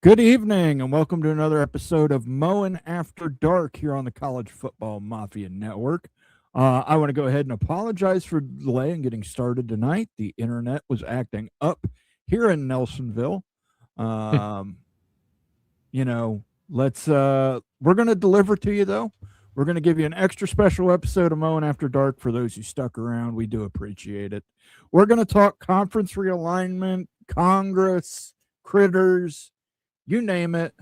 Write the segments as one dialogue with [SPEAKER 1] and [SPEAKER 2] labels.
[SPEAKER 1] Good evening, and welcome to another episode of Mowing After Dark here on the College Football Mafia Network. I want to go ahead and apologize for the delay in getting started tonight. The internet was acting up here in Nelsonville. Um, we're going to deliver to you, though. We're going to give you an extra special episode of Mowing After Dark for those who stuck around. We do appreciate it. We're going to talk conference realignment, Congress, critters, you name it.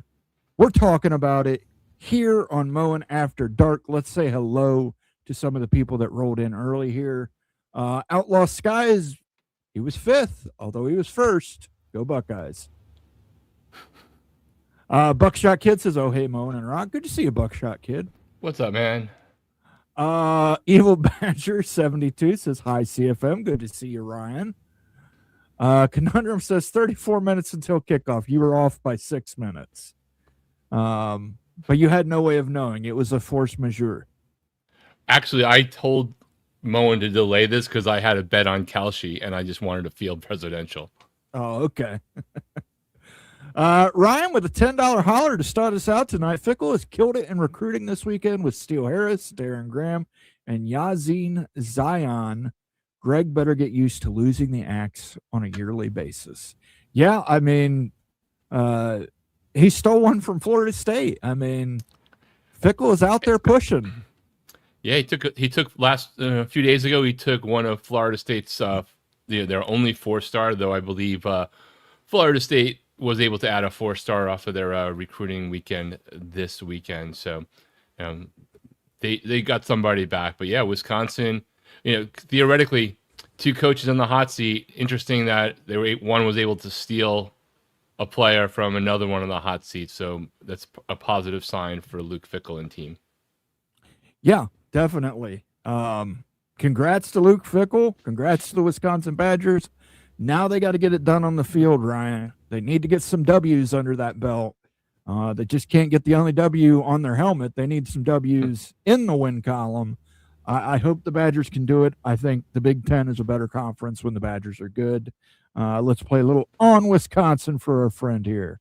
[SPEAKER 1] We're talking about it here on Mowing After Dark. Let's say hello to some of the people that rolled in early here. Outlaw Skies, he was fifth, although he was first. Go Buckeyes. Buckshot Kid says, oh, hey, Mowing and Rock. Good to see you, Buckshot Kid.
[SPEAKER 2] What's up, man?
[SPEAKER 1] Evil Badger 72 says, hi, CFM. Good to see you, Ryan. Conundrum says 34 minutes until kickoff. You were off by 6 minutes. But you had no way of knowing. It was a force majeure.
[SPEAKER 2] Actually, I told Moen to delay this because I had a bet on Kalshi and I just wanted to feel presidential.
[SPEAKER 1] Oh, okay. Ryan with a $10 holler to start us out tonight. Fickle has killed it in recruiting this weekend with Steele Harris, Darren Graham, and Yazin Zion. Greg better get used to losing the axe on a yearly basis. Yeah, I mean, he stole one from Florida State. I mean, Fickle is out there pushing.
[SPEAKER 2] Yeah, he took a few days ago. He took one of Florida State's their only 4-star, though I believe Florida State was able to add a 4-star off of their recruiting weekend this weekend. So they got somebody back. But yeah, Wisconsin. Theoretically, 2 coaches on the hot seat. Interesting that one was able to steal a player from another one on the hot seat. So that's a positive sign for Luke Fickell and team.
[SPEAKER 1] Yeah, definitely. Congrats to Luke Fickell. Congrats to the Wisconsin Badgers. Now they got to get it done on the field, Ryan. They need to get some W's under that belt. They just can't get the only W on their helmet. They need some W's in the win column. I hope the Badgers can do it. I think the Big Ten is a better conference when the Badgers are good. Let's play a little on Wisconsin for our friend here.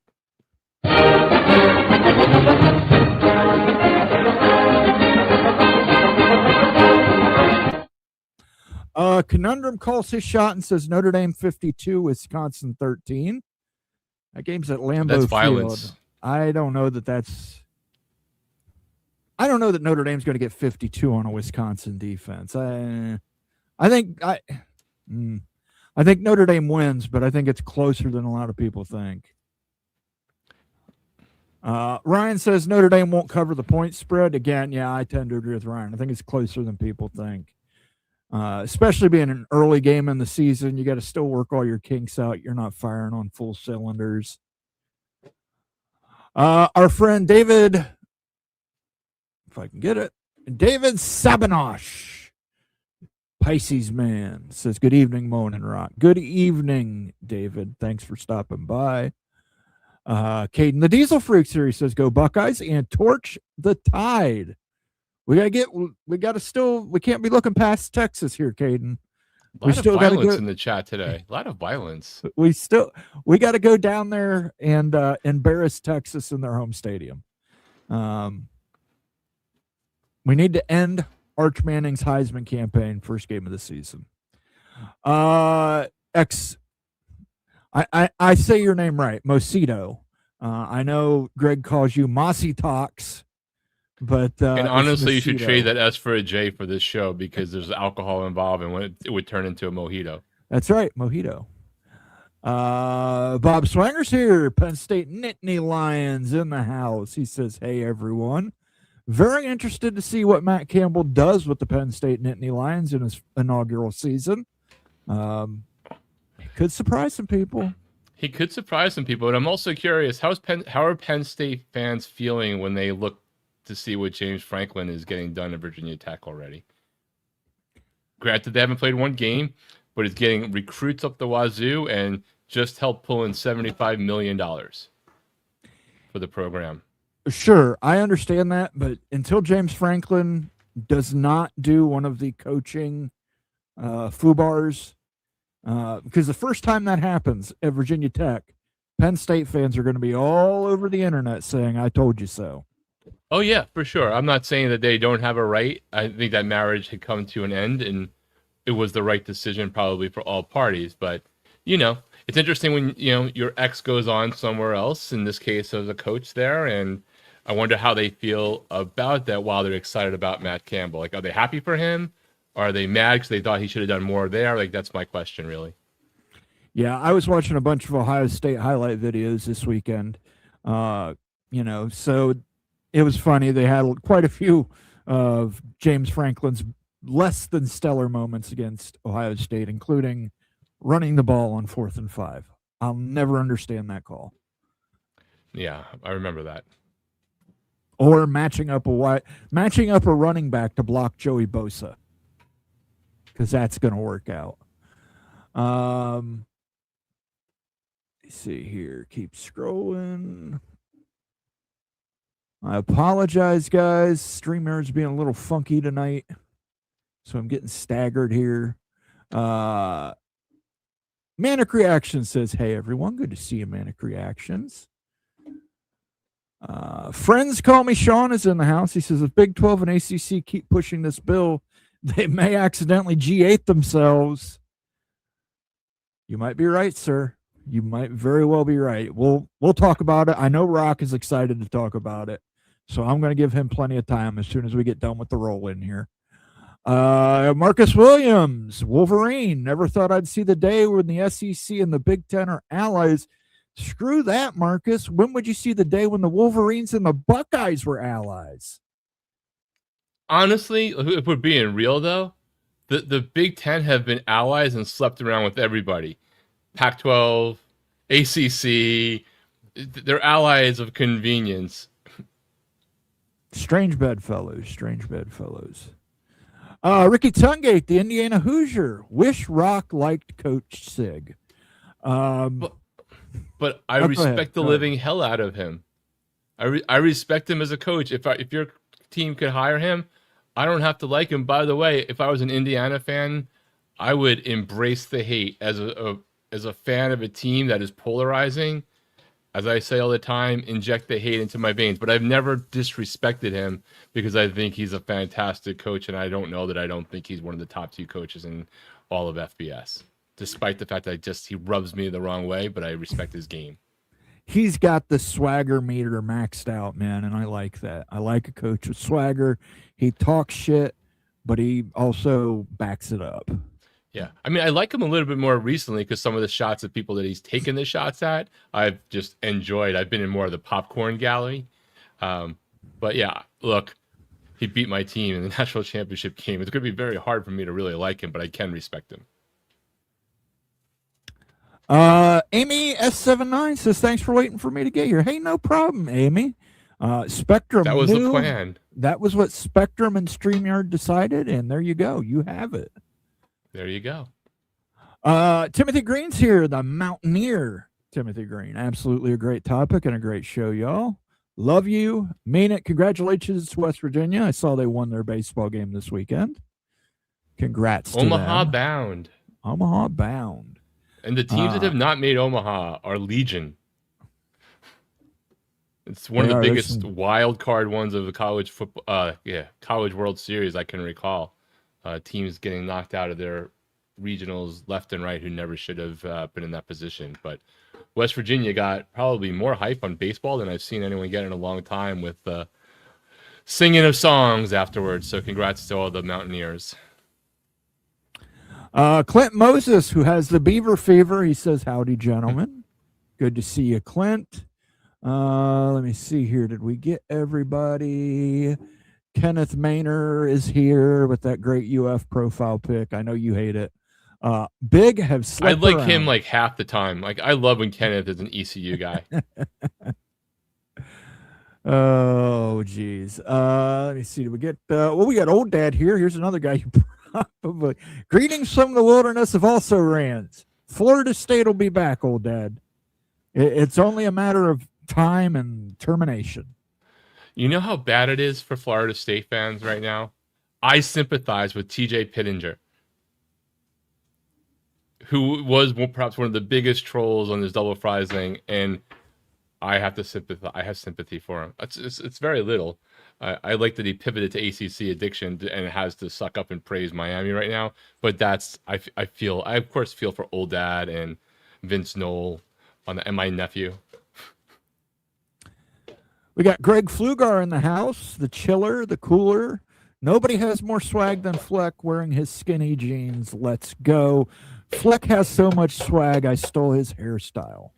[SPEAKER 1] Conundrum calls his shot and says Notre Dame 52, Wisconsin 13. That game's at Lambeau
[SPEAKER 2] That's
[SPEAKER 1] Field.
[SPEAKER 2] Violence.
[SPEAKER 1] I don't know that Notre Dame's going to get 52 on a Wisconsin defense. I think Notre Dame wins, but I think it's closer than a lot of people think. Ryan says Notre Dame won't cover the point spread. Again, yeah, I tend to agree with Ryan. I think it's closer than people think. Especially being an early game in the season, you got to still work all your kinks out. You're not firing on full cylinders. Our friend David, if I can get it, David Sabinosh, Pisces man, says, good evening, Moan and Rock. Good evening, David. Thanks for stopping by. Caden, the Diesel Freak series says, go Buckeyes and torch the Tide. We can't be looking past Texas here, Caden.
[SPEAKER 2] A lot of violence in the chat today. A lot of violence.
[SPEAKER 1] We got to go down there and embarrass Texas in their home stadium. We need to end Arch Manning's Heisman campaign, first game of the season. I say your name right, Mosito. I know Greg calls you Mossy Talks, but
[SPEAKER 2] and honestly, you should trade that S for a J for this show because there's alcohol involved, and it would turn into a mojito.
[SPEAKER 1] That's right, mojito. Bob Swanger's here. Penn State Nittany Lions in the house. He says, hey, everyone. Very interested to see what Matt Campbell does with the Penn State Nittany Lions in his inaugural season. He could surprise some people.
[SPEAKER 2] But I'm also curious, how are Penn State fans feeling when they look to see what James Franklin is getting done at Virginia Tech already? Granted, they haven't played one game, but it's getting recruits up the wazoo and just helped pull in $75 million for the program.
[SPEAKER 1] Sure, I understand that, but until James Franklin does not do one of the coaching FUBARs, because the first time that happens at Virginia Tech, Penn State fans are going to be all over the internet saying, I told you so.
[SPEAKER 2] Oh, yeah, for sure. I'm not saying that they don't have a right. I think that marriage had come to an end, and it was the right decision probably for all parties. But, it's interesting when, your ex goes on somewhere else, in this case as a coach there, and I wonder how they feel about that while they're excited about Matt Campbell. Like, are they happy for him? Are they mad because they thought he should have done more there? Like, that's my question, really.
[SPEAKER 1] Yeah, I was watching a bunch of Ohio State highlight videos this weekend. So it was funny. They had quite a few of James Franklin's less than stellar moments against Ohio State, including running the ball on 4th and 5. I'll never understand that call.
[SPEAKER 2] Yeah, I remember that.
[SPEAKER 1] Or matching up a running back to block Joey Bosa, because that's going to work out. Let's see here. Keep scrolling. I apologize, guys. StreamYard's being a little funky tonight, so I'm getting staggered here. Manic Reaction says, hey, everyone. Good to see you, Manic Reactions. Friends Call Me Sean is in the house. He says, if Big 12 and ACC keep pushing this bill, they may accidentally G8 themselves. You might be right, sir. You might very well be right. We'll talk about it. I know Rock is excited to talk about it, so I'm going to give him plenty of time as soon as we get done with the roll in here. Marcus Williams, Wolverine. Never thought I'd see the day when the SEC and the Big Ten are allies. Screw that, Marcus. When would you see the day when the Wolverines and the Buckeyes were allies?
[SPEAKER 2] Honestly, if we're being real, though, the Big Ten have been allies and slept around with everybody. Pac-12, ACC, they're allies of convenience.
[SPEAKER 1] Strange bedfellows. Ricky Tungate, the Indiana Hoosier. Wish Rock liked Coach Sig.
[SPEAKER 2] But I respect the living hell out of him. I respect him as a coach. If your team could hire him, I don't have to like him. By the way, if I was an Indiana fan, I would embrace the hate as a fan of a team that is polarizing. As I say all the time, inject the hate into my veins. But I've never disrespected him because I think he's a fantastic coach, and I don't think he's one of the top 2 coaches in all of FBS. Despite the fact that he rubs me the wrong way, but I respect his game.
[SPEAKER 1] He's got the swagger meter maxed out, man, and I like that. I like a coach with swagger. He talks shit, but he also backs it up.
[SPEAKER 2] Yeah. I mean, I like him a little bit more recently because some of the shots of people that he's taken the shots at, I've just enjoyed. I've been in more of the popcorn gallery. But yeah, look, he beat my team in the national championship game. It's going to be very hard for me to really like him, but I can respect him.
[SPEAKER 1] Amy S79 says, thanks for waiting for me to get here. Hey, no problem, Amy. Spectrum.
[SPEAKER 2] That was the plan.
[SPEAKER 1] That was what Spectrum and StreamYard decided, and there you go. You have it.
[SPEAKER 2] There you go.
[SPEAKER 1] Timothy Green's here, the Mountaineer. Timothy Green. Absolutely a great topic and a great show, y'all. Love you. Mean it. Congratulations to West Virginia. I saw they won their baseball game this weekend. Congrats to
[SPEAKER 2] Omaha
[SPEAKER 1] them.
[SPEAKER 2] bound.
[SPEAKER 1] Omaha bound.
[SPEAKER 2] And the teams that have not made Omaha are legion. It's one of the biggest wild card ones of the college football, College World Series I can recall. Teams getting knocked out of their regionals left and right who never should have been in that position. But West Virginia got probably more hype on baseball than I've seen anyone get in a long time with singing of songs afterwards. So congrats to all the Mountaineers.
[SPEAKER 1] Clint Moses, who has the Beaver fever, he says, howdy, gentlemen. Good to see you, Clint. Let me see here. Did we get everybody? Kenneth Maynor is here with that great UF profile pic. I know you hate it. Big have slept
[SPEAKER 2] I like
[SPEAKER 1] around.
[SPEAKER 2] him like half the time. Like I love when Kenneth is an ECU guy.
[SPEAKER 1] Oh, geez. Let me see. Did we get? We got Old Dad here. Here's another guy you probably. Greetings from the wilderness of also rans. Florida State will be back, Old Dad. It's only a matter of time and termination.
[SPEAKER 2] You know how bad it is for Florida State fans right now? I sympathize with TJ Pittenger. who was perhaps one of the biggest trolls on this double fries thing, and I have to sympathize. I have sympathy for him. It's very little. I like that he pivoted to ACC addiction and has to suck up and praise Miami right now. But that's I of course feel for old dad and Vince Knoll and my nephew.
[SPEAKER 1] We got Greg Flugar in the house, the chiller, the cooler. Nobody has more swag than Fleck wearing his skinny jeans. Let's go. Fleck has so much swag, I stole his hairstyle.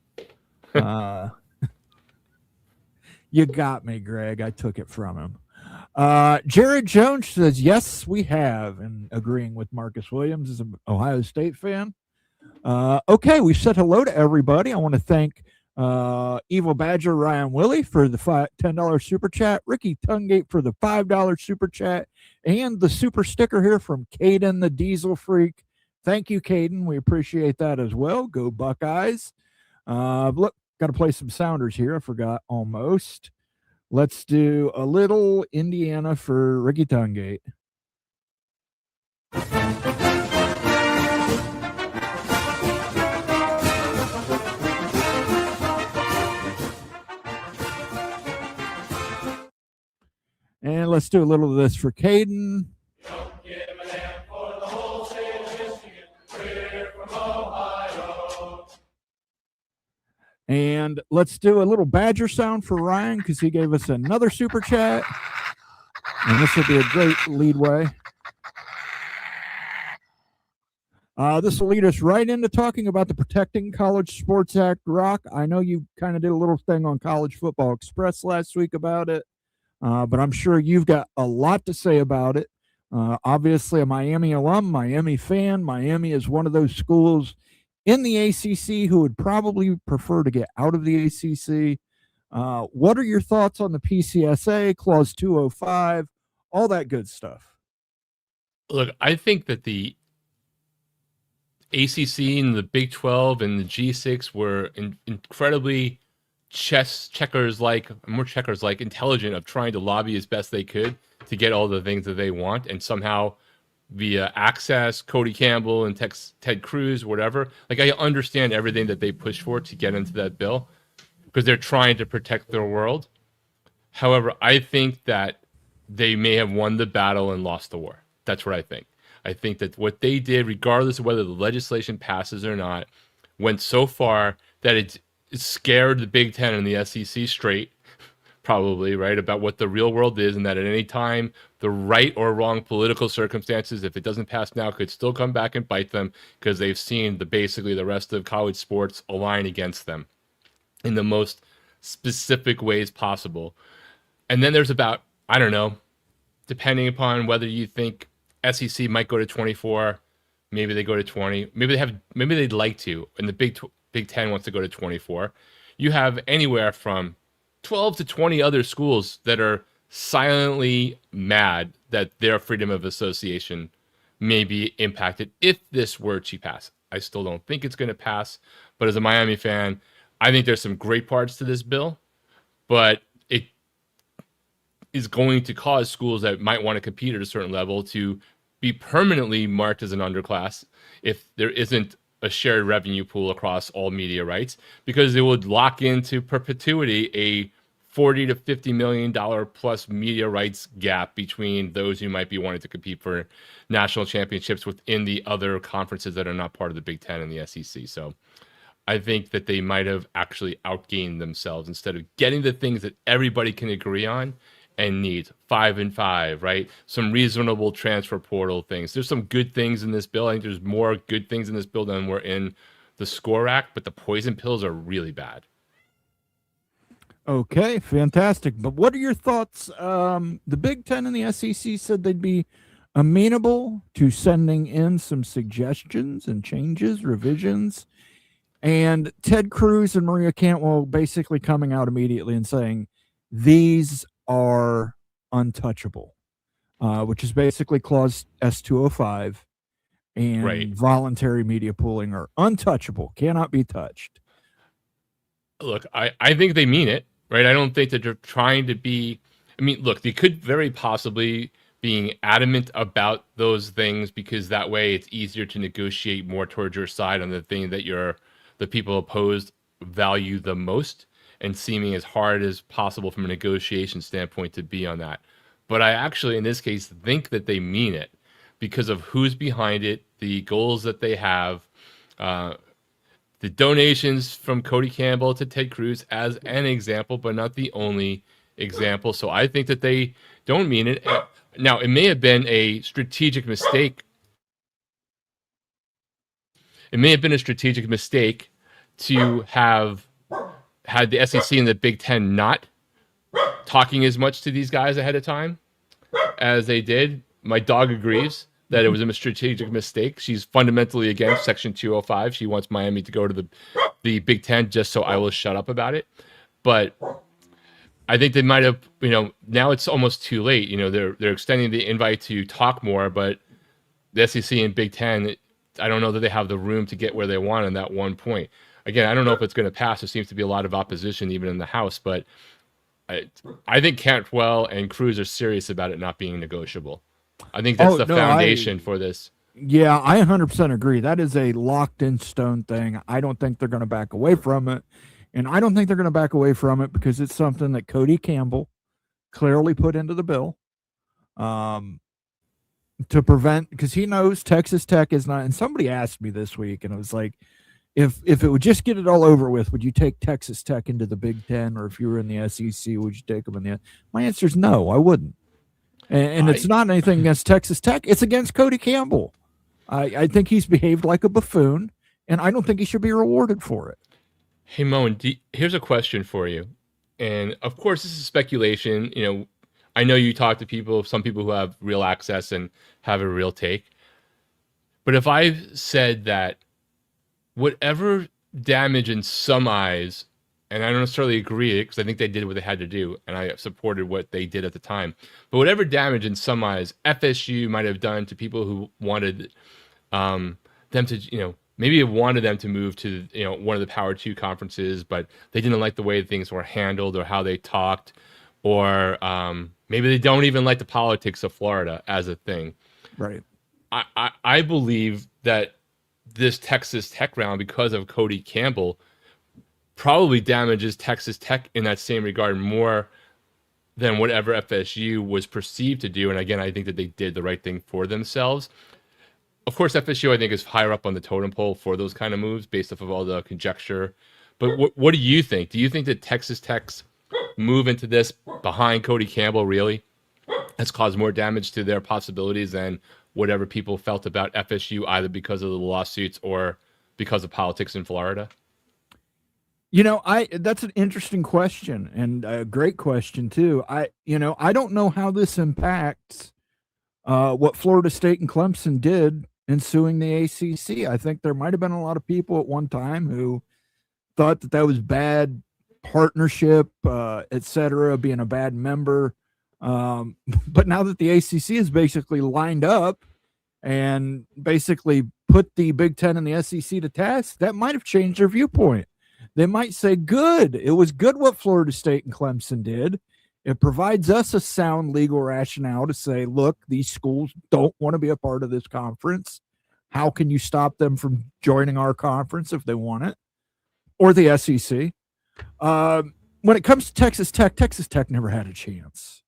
[SPEAKER 1] You got me, Greg. I took it from him. Jared Jones says, yes, we have, and agreeing with Marcus Williams is an Ohio State fan. Okay, we've said hello to everybody. I want to thank Evil Badger Ryan Willie for the $10 super chat, Ricky Tungate for the $5 super chat, and the super sticker here from Caden the Diesel Freak. Thank you, Caden. We appreciate that as well. Go Buckeyes. Look, got to play some Sounders here. I forgot almost. Let's do a little Indiana for Ricky Tungate. And let's do a little of this for Caden. Don't give a damn for the whole state of Michigan. We're from Ohio. And let's do a little Badger sound for Ryan because he gave us another super chat. And this will be a great leadway. This will lead us right into talking about the Protecting College Sports Act rock. I know you kind of did a little thing on College Football Express last week about it. But I'm sure you've got a lot to say about it. Obviously, a Miami alum, Miami fan. Miami is one of those schools in the ACC who would probably prefer to get out of the ACC. What are your thoughts on the PCSA, Clause 205, all that good stuff?
[SPEAKER 2] Look, I think that the ACC and the Big 12 and the G6 were incredibly checkers like intelligent of trying to lobby as best they could to get all the things that they want, and somehow via access, Cody Campbell and Ted Cruz, whatever, like I understand everything that they push for to get into that bill because they're trying to protect their world. However, I think that they may have won the battle and lost the war. That's what I think. I think that what they did, regardless of whether the legislation passes or not, went so far that it scared the Big Ten and the SEC straight, probably, right, about what the real world is, and that at any time, the right or wrong political circumstances, if it doesn't pass now, could still come back and bite them because they've seen basically the rest of college sports align against them in the most specific ways possible. And then there's about, I don't know, depending upon whether you think SEC might go to 24, maybe they go to 20, maybe they'd like to, and the Big Ten wants to go to 24. You have anywhere from 12 to 20 other schools that are silently mad that their freedom of association may be impacted if this were to pass. I still don't think it's going to pass, but as a Miami fan, I think there's some great parts to this bill, but it is going to cause schools that might want to compete at a certain level to be permanently marked as an underclass if there isn't a shared revenue pool across all media rights, because it would lock into perpetuity a $40 to $50 million plus media rights gap between those who might be wanting to compete for national championships within the other conferences that are not part of the Big Ten and the SEC. So I think that they might have actually outgained themselves instead of getting the things that everybody can agree on and needs 5 and 5, right? Some reasonable transfer portal things. There's some good things in this bill. I think there's more good things in this bill than were in the SCORE Act, but the poison pills are really bad.
[SPEAKER 1] Okay, fantastic. But what are your thoughts? The Big Ten and the SEC said they'd be amenable to sending in some suggestions and changes, revisions. And Ted Cruz and Maria Cantwell basically coming out immediately and saying, these are untouchable, which is basically Clause S205, and
[SPEAKER 2] right.
[SPEAKER 1] Voluntary media pooling are untouchable, cannot be touched.
[SPEAKER 2] Look, I think they mean it, right? I don't think that they're trying to be, I mean, look, they could very possibly being adamant about those things, because that way it's easier to negotiate more towards your side on the thing that the people opposed value the most, and seeming as hard as possible from a negotiation standpoint to be on that. But I actually, in this case, think that they mean it because of who's behind it, the goals that they have, the donations from Cody Campbell to Ted Cruz as an example, but not the only example. So I think that they don't mean it. Now, it may have been a strategic mistake. It may have been a strategic mistake to have had the SEC and the Big Ten not talking as much to these guys ahead of time as they did. My dog agrees that it was a strategic mistake. She's fundamentally against Section 205. She wants Miami to go to the Big Ten just so I will shut up about it. But I think they might have, now it's almost too late. They're extending the invite to talk more, but the SEC and Big Ten, I don't know that they have the room to get where they want on that one point. Again, I don't know if it's going to pass. There seems to be a lot of opposition even in the House, but I think Cantwell and Cruz are serious about it not being negotiable. I think that's the foundation for this.
[SPEAKER 1] Yeah, I 100% agree. That is a locked in stone thing. I don't think they're going to back away from it. And I don't think they're going to back away from it because it's something that Cody Campbell clearly put into the bill to prevent, because he knows Texas Tech is not. And somebody asked me this week, and it was like, if it would just get it all over with, would you take Texas Tech into the Big Ten? Or if you were in the SEC, would you take them in the? My answer is no, I wouldn't. And it's not anything against Texas Tech. It's against Cody Campbell. I think he's behaved like a buffoon, and I don't think he should be rewarded for it.
[SPEAKER 2] Hey, Moen, here's a question for you. And, of course, this is speculation. I know you talk to some people who have real access and have a real take. But if I said that whatever damage in some eyes, and I don't necessarily agree because I think they did what they had to do, and I supported what they did at the time. But whatever damage in some eyes FSU might have done to people who wanted them to, maybe have wanted them to move to, one of the Power 2 conferences, but they didn't like the way things were handled or how they talked, or maybe they don't even like the politics of Florida as a thing.
[SPEAKER 1] Right.
[SPEAKER 2] I believe that this Texas Tech round, because of Cody Campbell, probably damages Texas Tech in that same regard more than whatever FSU was perceived to do. And again, I think that they did the right thing for themselves. Of course, FSU, I think, is higher up on the totem pole for those kind of moves based off of all the conjecture. But what do you think? Do you think that Texas Tech's move into this behind Cody Campbell really has caused more damage to their possibilities than whatever people felt about FSU, either because of the lawsuits or because of politics in Florida?
[SPEAKER 1] That's an interesting question and a great question too. I don't know how this impacts what Florida State and Clemson did in suing the ACC. I think there might have been a lot of people at one time who thought that was bad partnership, et cetera, being a bad member. But now that the ACC is basically lined up and basically put the Big Ten and the SEC to task, that might have changed their viewpoint. They might say, good, it was good what Florida State and Clemson did. It provides us a sound legal rationale to say, look, these schools don't want to be a part of this conference. How can you stop them from joining our conference if they want it? Or the SEC. When it comes to Texas Tech never had a chance.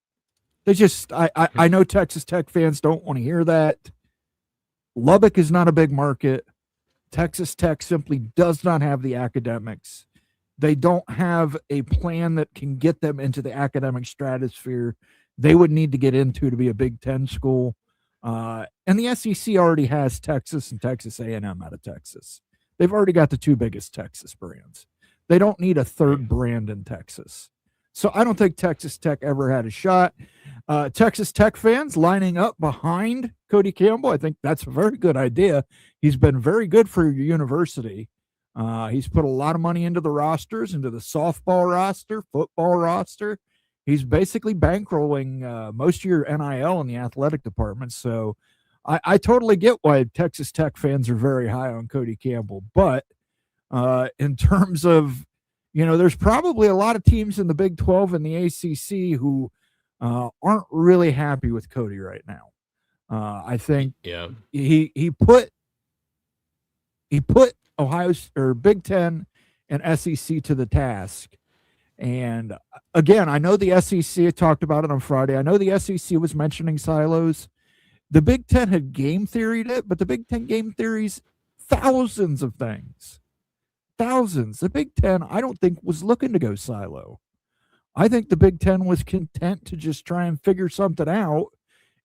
[SPEAKER 1] They just, I know Texas Tech fans don't want to hear that. Lubbock is not a big market. Texas Tech simply does not have the academics. They don't have a plan that can get them into the academic stratosphere they would need to get into to be a Big Ten school. And the SEC already has Texas and Texas A&M out of Texas. They've already got the two biggest Texas brands. They don't need a third brand in Texas. So I don't think Texas Tech ever had a shot. Texas Tech fans lining up behind Cody Campbell, I think that's a very good idea. He's been very good for your university. He's put a lot of money into the rosters, into the softball roster, football roster. He's basically bankrolling most of your NIL in the athletic department. So I totally get why Texas Tech fans are very high on Cody Campbell. But in terms of, there's probably a lot of teams in the Big 12 and the ACC who aren't really happy with Cody right now. I think
[SPEAKER 2] Yeah.
[SPEAKER 1] he put Ohio or Big Ten and SEC to the task. And again, I know the SEC talked about it on Friday. I know the SEC was mentioning silos. The Big Ten had game theoried it, but the Big Ten game theories thousands of things. Thousands. The Big Ten, I don't think, was looking to go silo. I think the Big Ten was content to just try and figure something out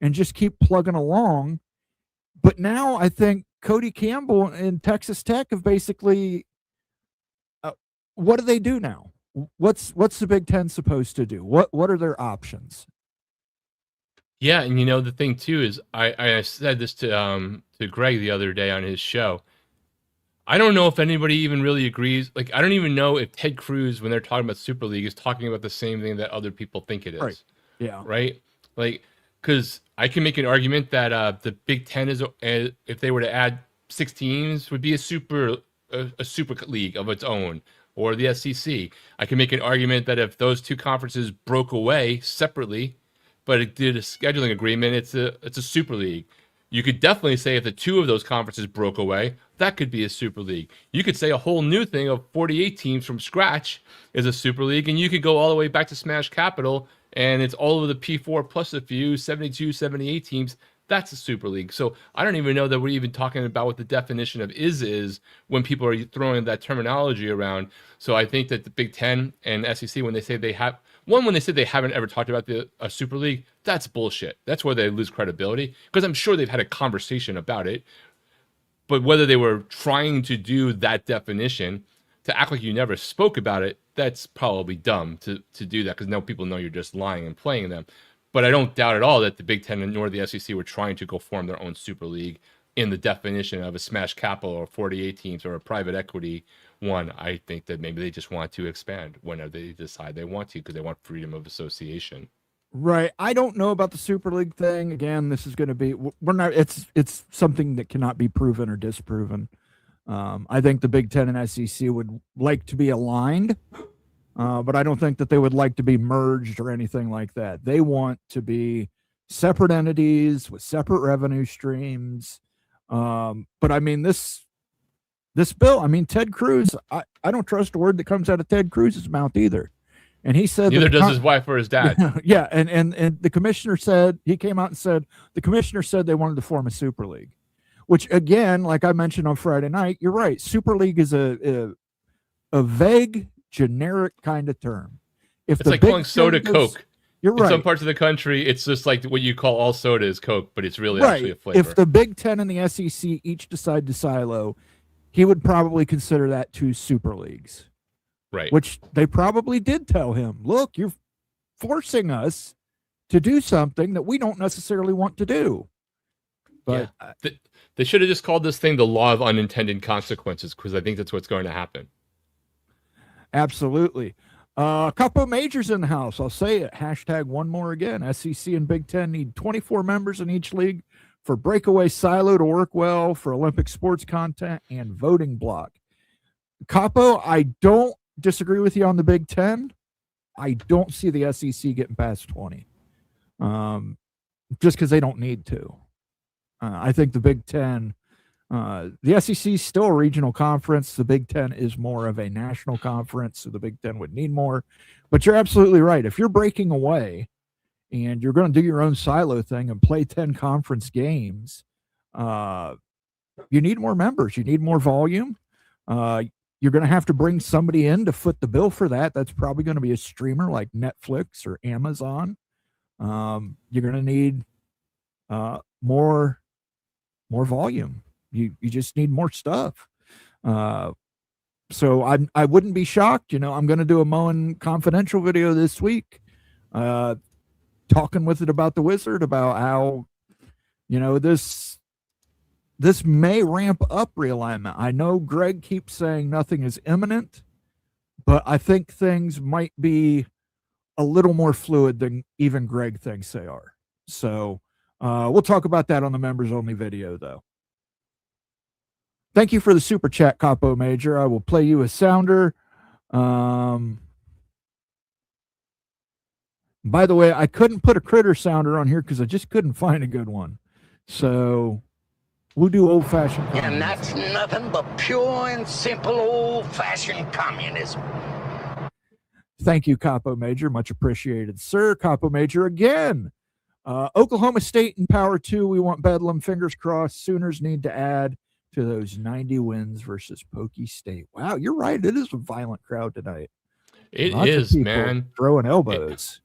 [SPEAKER 1] and just keep plugging along. But now I think Cody Campbell and Texas Tech have basically, what do they do now? What's the Big Ten supposed to do? What are their options?
[SPEAKER 2] Yeah, and the thing too is I said this to Greg the other day on his show. I don't know if anybody even really agrees. Like, I don't even know if Ted Cruz, when they're talking about Super League, is talking about the same thing that other people think it is.
[SPEAKER 1] Right. Yeah.
[SPEAKER 2] Right. Like, because I can make an argument that the Big Ten is, if they were to add 6 teams, would be a super league of its own, or the SEC. I can make an argument that if those 2 conferences broke away separately, but it did a scheduling agreement, it's a super league. You could definitely say if the 2 of those conferences broke away, that could be a super league. You could say a whole new thing of 48 teams from scratch is a super league, and you could go all the way back to Smash Capital, and it's all of the P4 plus a few 72, 78 teams. That's a super league. So I don't even know that we're even talking about what the definition of is when people are throwing that terminology around. So I think that the Big Ten and SEC, when they say they have when they said they haven't ever talked about a super league, that's bullshit. That's where they lose credibility, because I'm sure they've had a conversation about it. But whether they were trying to do that definition, to act like you never spoke about it, that's probably dumb to do that, because now people know you're just lying and playing them. But I don't doubt at all that the Big Ten nor the SEC were trying to go form their own super league in the definition of a Smash Capital or 48 teams or a private equity one. I think that maybe they just want to expand whenever they decide they want to, because they want freedom of association.
[SPEAKER 1] Right. I don't know about the Super League thing. Again, this is going to be, we're not, it's something that cannot be proven or disproven. I think the Big Ten and SEC would like to be aligned, but I don't think that they would like to be merged or anything like that. They want to be separate entities with separate revenue streams. But I mean, this bill, I mean, Ted Cruz, I don't trust a word that comes out of Ted Cruz's mouth either. And he said
[SPEAKER 2] neither does his wife or his dad.
[SPEAKER 1] Yeah, and the commissioner said, he came out and said the commissioner said they wanted to form a super league, which again, like I mentioned on Friday night, you're right. Super league is a vague, generic kind of term. If
[SPEAKER 2] it's like calling soda Coke.
[SPEAKER 1] You're right.
[SPEAKER 2] In some parts of the country, it's just like what you call all soda is Coke, but it's really actually a flavor.
[SPEAKER 1] If the Big Ten and the SEC each decide to silo, he would probably consider that 2 super leagues.
[SPEAKER 2] Right.
[SPEAKER 1] Which they probably did tell him, look, you're forcing us to do something that we don't necessarily want to do. But
[SPEAKER 2] yeah. They should have just called this thing the law of unintended consequences, because I think that's what's going to happen.
[SPEAKER 1] Absolutely. A couple of majors in the house. I'll say it. Hashtag one more again. SEC and Big Ten need 24 members in each league for breakaway silo to work well for Olympic sports content and voting block. Capo, I don't disagree with you on the Big Ten. I don't see the SEC getting past 20, just because they don't need to. I think the Big Ten, the SEC is still a regional conference. The Big Ten is more of a national conference, so the Big Ten would need more. But you're absolutely right. If you're breaking away and you're going to do your own silo thing and play 10 conference games, you need more members. You need more volume. You're going to have to bring somebody in to foot the bill for that. That's probably going to be a streamer like Netflix or Amazon. You're going to need more volume. You just need more stuff. So I wouldn't be shocked. I'm going to do a Moen Confidential video this week, talking with it about the Wizard, about how this may ramp up realignment. I know Greg keeps saying nothing is imminent, but I think things might be a little more fluid than even Greg thinks they are. So we'll talk about that on the members only video, though. Thank you for the super chat, Capo Major. I will play you a sounder. But By the way, I couldn't put a critter sounder on here because I just couldn't find a good one. So we'll do old-fashioned communism.
[SPEAKER 3] And that's nothing but pure and simple old-fashioned communism.
[SPEAKER 1] Thank you, Capo Major. Much appreciated, sir. Capo Major again. Oklahoma State in Power 2. We want Bedlam. Fingers crossed. Sooners need to add to those 90 wins versus Pokey State. Wow, you're right. It is a violent crowd tonight.
[SPEAKER 2] It
[SPEAKER 1] Lots
[SPEAKER 2] is,
[SPEAKER 1] of people
[SPEAKER 2] man.
[SPEAKER 1] throwing elbows.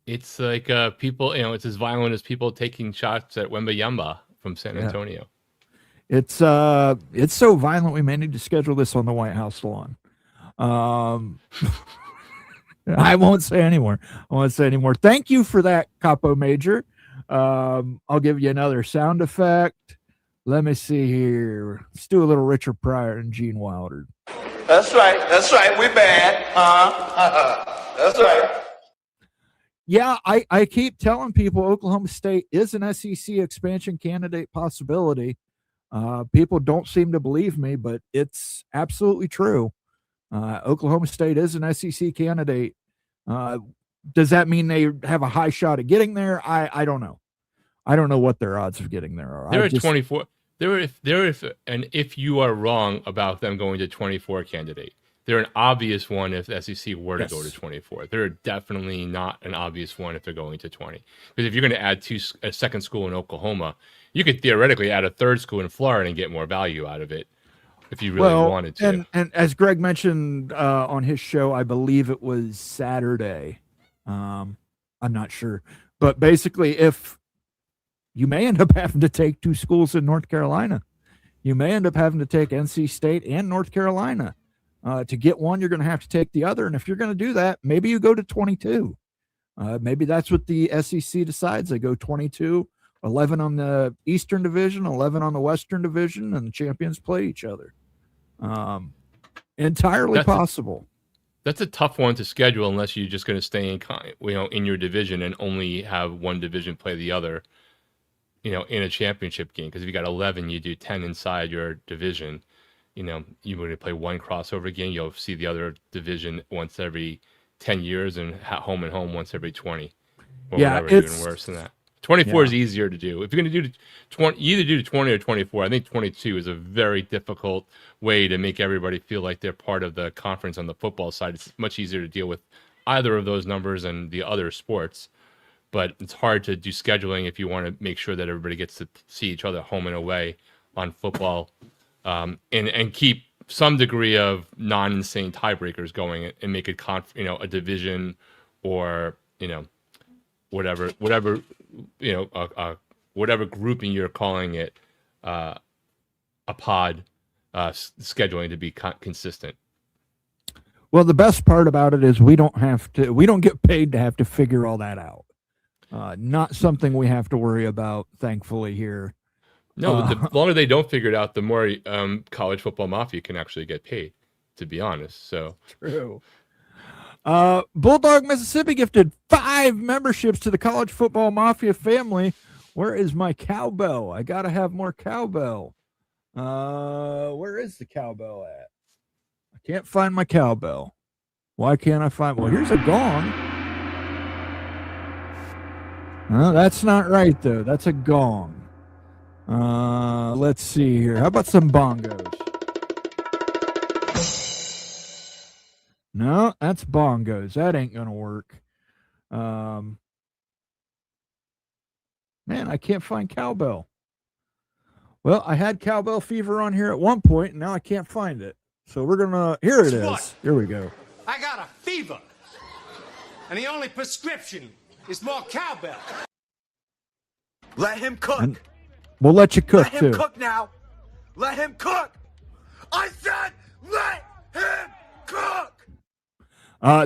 [SPEAKER 2] It's like people, it's as violent as people taking shots at Wembayamba from San Antonio.
[SPEAKER 1] It's so violent we may need to schedule this on the White House lawn. I won't say anymore. Thank you for that, Capo Major. I'll give you another sound effect. Let me see here. Let's do a little Richard Pryor and Gene Wilder.
[SPEAKER 4] That's right. We bad. That's right.
[SPEAKER 1] Yeah, I keep telling people Oklahoma State is an SEC expansion candidate possibility. People don't seem to believe me, but it's absolutely true. Oklahoma State is an SEC candidate. Does that mean they have a high shot at getting there? I don't know. I don't know what their odds of getting there are.
[SPEAKER 2] They're at 24. If you are wrong about them going to 24 candidate, they're an obvious one if the SEC were to go to 24. They're definitely not an obvious one if they're going to 20. Because if you're going to add a second school in Oklahoma, you could theoretically add a third school in Florida and get more value out of it if you really wanted to.
[SPEAKER 1] And as Greg mentioned on his show, I believe it was Saturday. I'm not sure. But basically, if you may end up having to take two schools in North Carolina. You may end up having to take NC State and North Carolina. To get one, you're going to have to take the other. And if you're going to do that, maybe you go to 22. Maybe that's what the SEC decides. They go 22, 11 on the Eastern Division, 11 on the Western Division, and the champions play each other. Entirely possible.
[SPEAKER 2] That's a tough one to schedule unless you're just going to stay in your division and only have one division play the other. In a championship game, because if you got 11, you do 10 inside your division. You would play one crossover game. You'll see the other division once every 10 years, and home and home once every 20. Or whatever, even worse than that. 24 is easier to do. If you're going to do 20, either do 20 or 24. I think 22 is a very difficult way to make everybody feel like they're part of the conference on the football side. It's much easier to deal with either of those numbers and the other sports. But it's hard to do scheduling if you want to make sure that everybody gets to see each other home and away on football, and keep some degree of non-insane tiebreakers going and make it a division or whatever whatever grouping you're calling it, a pod scheduling to be consistent.
[SPEAKER 1] Well, the best part about it is we don't get paid to have to figure all that out. Not something we have to worry about, thankfully, here.
[SPEAKER 2] No, the longer they don't figure it out, the more college football mafia can actually get paid, to be honest. So
[SPEAKER 1] true. Bulldog Mississippi gifted 5 memberships to the college football mafia family. Where is my cowbell? I got to have more cowbell. Where is the cowbell at? I can't find my cowbell. Why can't I find? Well, here's a gong. No, that's not right, though. That's a gong. Let's see here. How about some bongos? No, that's bongos. That ain't going to work. Man, I can't find cowbell. Well, I had cowbell fever on here at one point, and now I can't find it. So we're going to... Here it is. Here we go.
[SPEAKER 5] I got a fever. And the only prescription is more cowbell.
[SPEAKER 4] Let him cook.
[SPEAKER 1] And we'll let you cook,
[SPEAKER 4] Let him
[SPEAKER 1] too.
[SPEAKER 4] cook now. Let him cook. I said let him cook.